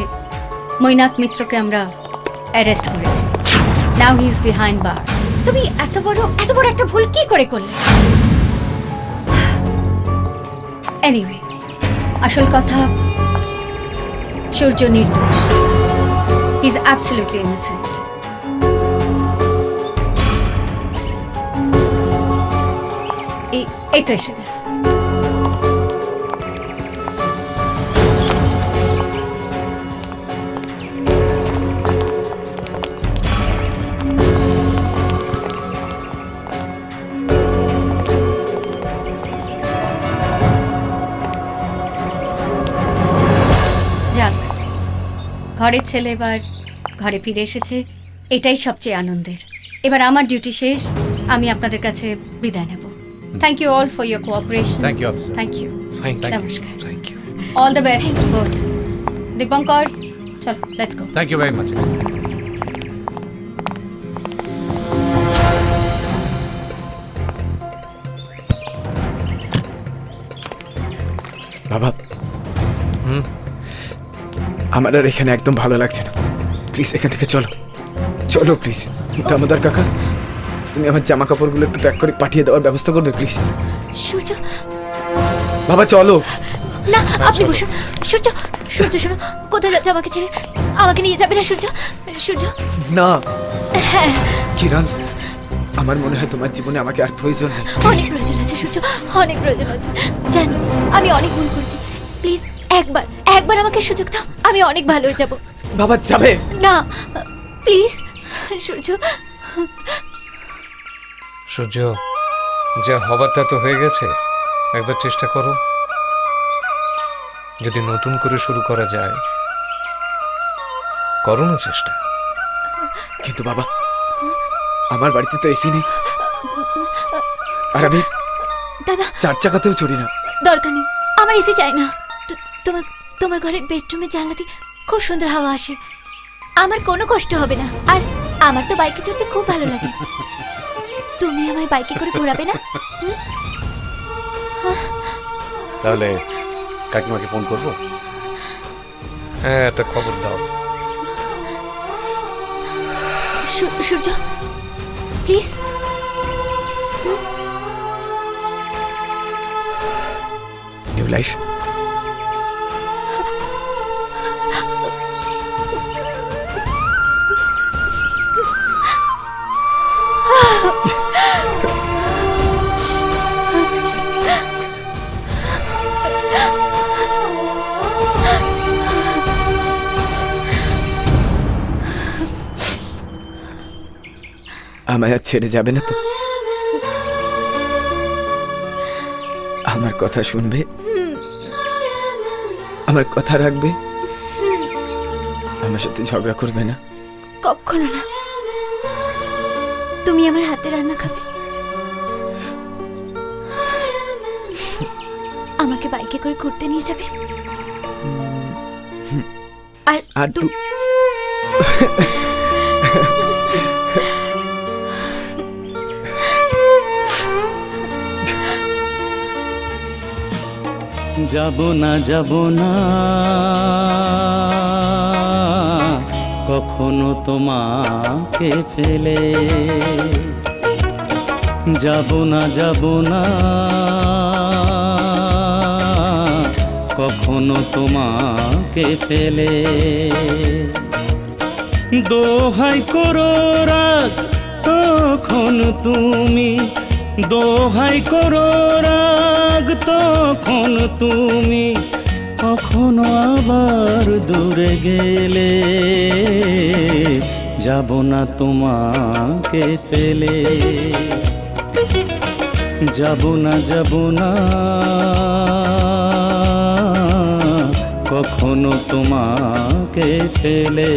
G: মৈনাক মিত্রকে আমরা অ্যারেস্ট করেছি। নাও হি ইজ বিহাইন্ড বার। তুমি এত বড় একটা ভুল কি করে করলে? এনিওয়ে, আসল কথা, সূর্য নির্দোষ। He is absolutely innocent. এই তো এসে গেছে। ঘরের ছেলে এবার ঘরে ফিরে এসেছে, এটাই সবচেয়ে আনন্দের। এবার আমার ডিউটি শেষ, আমি আপনাদের কাছে বিদায় নেব। Thank you all for your cooperation.
B: Thank you officer.
G: Thank you. নমস্কার।
I: Thank you.
G: All the best both. Dipankar, চলো let's go.
B: Thank you very much.
A: বাবা, আমার আর এখানে একদম ভালো লাগছে না। প্লিজ এখান থেকে চলো, চলো প্লিজ। দামোদর কাকা, তুমি আমার জামা কাপড়গুলো একটু প্যাক করে পাঠিয়ে দেওয়ার ব্যবস্থা করবে প্লিজ।
H: সূর্য,
A: বাবা চলো।
H: না আপনি বসুন। সূর্য, সূর্য শোনো, কোথায় যাচ্ছে আমাকে ছেড়ে? আমাকে নিয়ে যাবে না সূর্য? সূর্য
A: না।
H: হ্যাঁ
A: কিরণ, আমার মনে হয় তোমার জীবনে আমাকে আর প্রয়োজন নেই।
H: অনেক প্রয়োজন আছে সূর্য, অনেক প্রয়োজন আছে। জানি আমি অনেক ভুল করেছি। প্লিজ একবার আমাকে সুযোগ দাও, আমি অনেক ভালো হয়ে যাব।
A: বাবা যাবে
H: না প্লিজ সূর্য।
I: সূর্য, যা হবার তা তো হয়ে গেছে, একবার চেষ্টা করো। যদি নতুন করে শুরু করা যায়, করো না চেষ্টা।
A: কিন্তু বাবা, আমার বাড়িতে তো এসি নেই, আর আমি
H: দাদা
A: 4 চাকাতেও চড়ি না।
H: দরকার নেই, আমার এসি চাই না। তোমার ঘরের বেডরুমে জানলা দিয়ে খুব সুন্দর হাওয়া আসে, আমার কোনো কষ্ট হবে না। আর আমার তো বাইকে চড়তে খুব ভালো লাগে। তুমি আমায় বাইকে করে ঘোরাবে না?
B: তাহলে কাকিমাকে ফোন করবো?
I: হ্যাঁ, একটা খবর দাও।
H: সূর্য প্লিজ।
A: New life. আমায় আর ছেড়ে যাবে না তো? আমার কথা শুনবে, আমার কথা রাখবে, আমার সাথে ঝগড়া করবে না?
H: কখনো না। তুমি আমার হাতে রান্না খাবে, আমাকে বাইকে করে ঘুরতে নিয়ে যাবে? আর
A: আর
H: তু-
K: যাব না যাব না কখনো তোমাকে ফেলে, যাব না যাব না কখনো তোমাকে ফেলে। দোহাই করো রাগ তখন তুমি, দোহাই করো রাগ তখন তুমি কখনো আবার দূরে গেলে, যাব না তোমাকে ফেলে, যাব না যাব না কখনো তোমাকে ফেলে।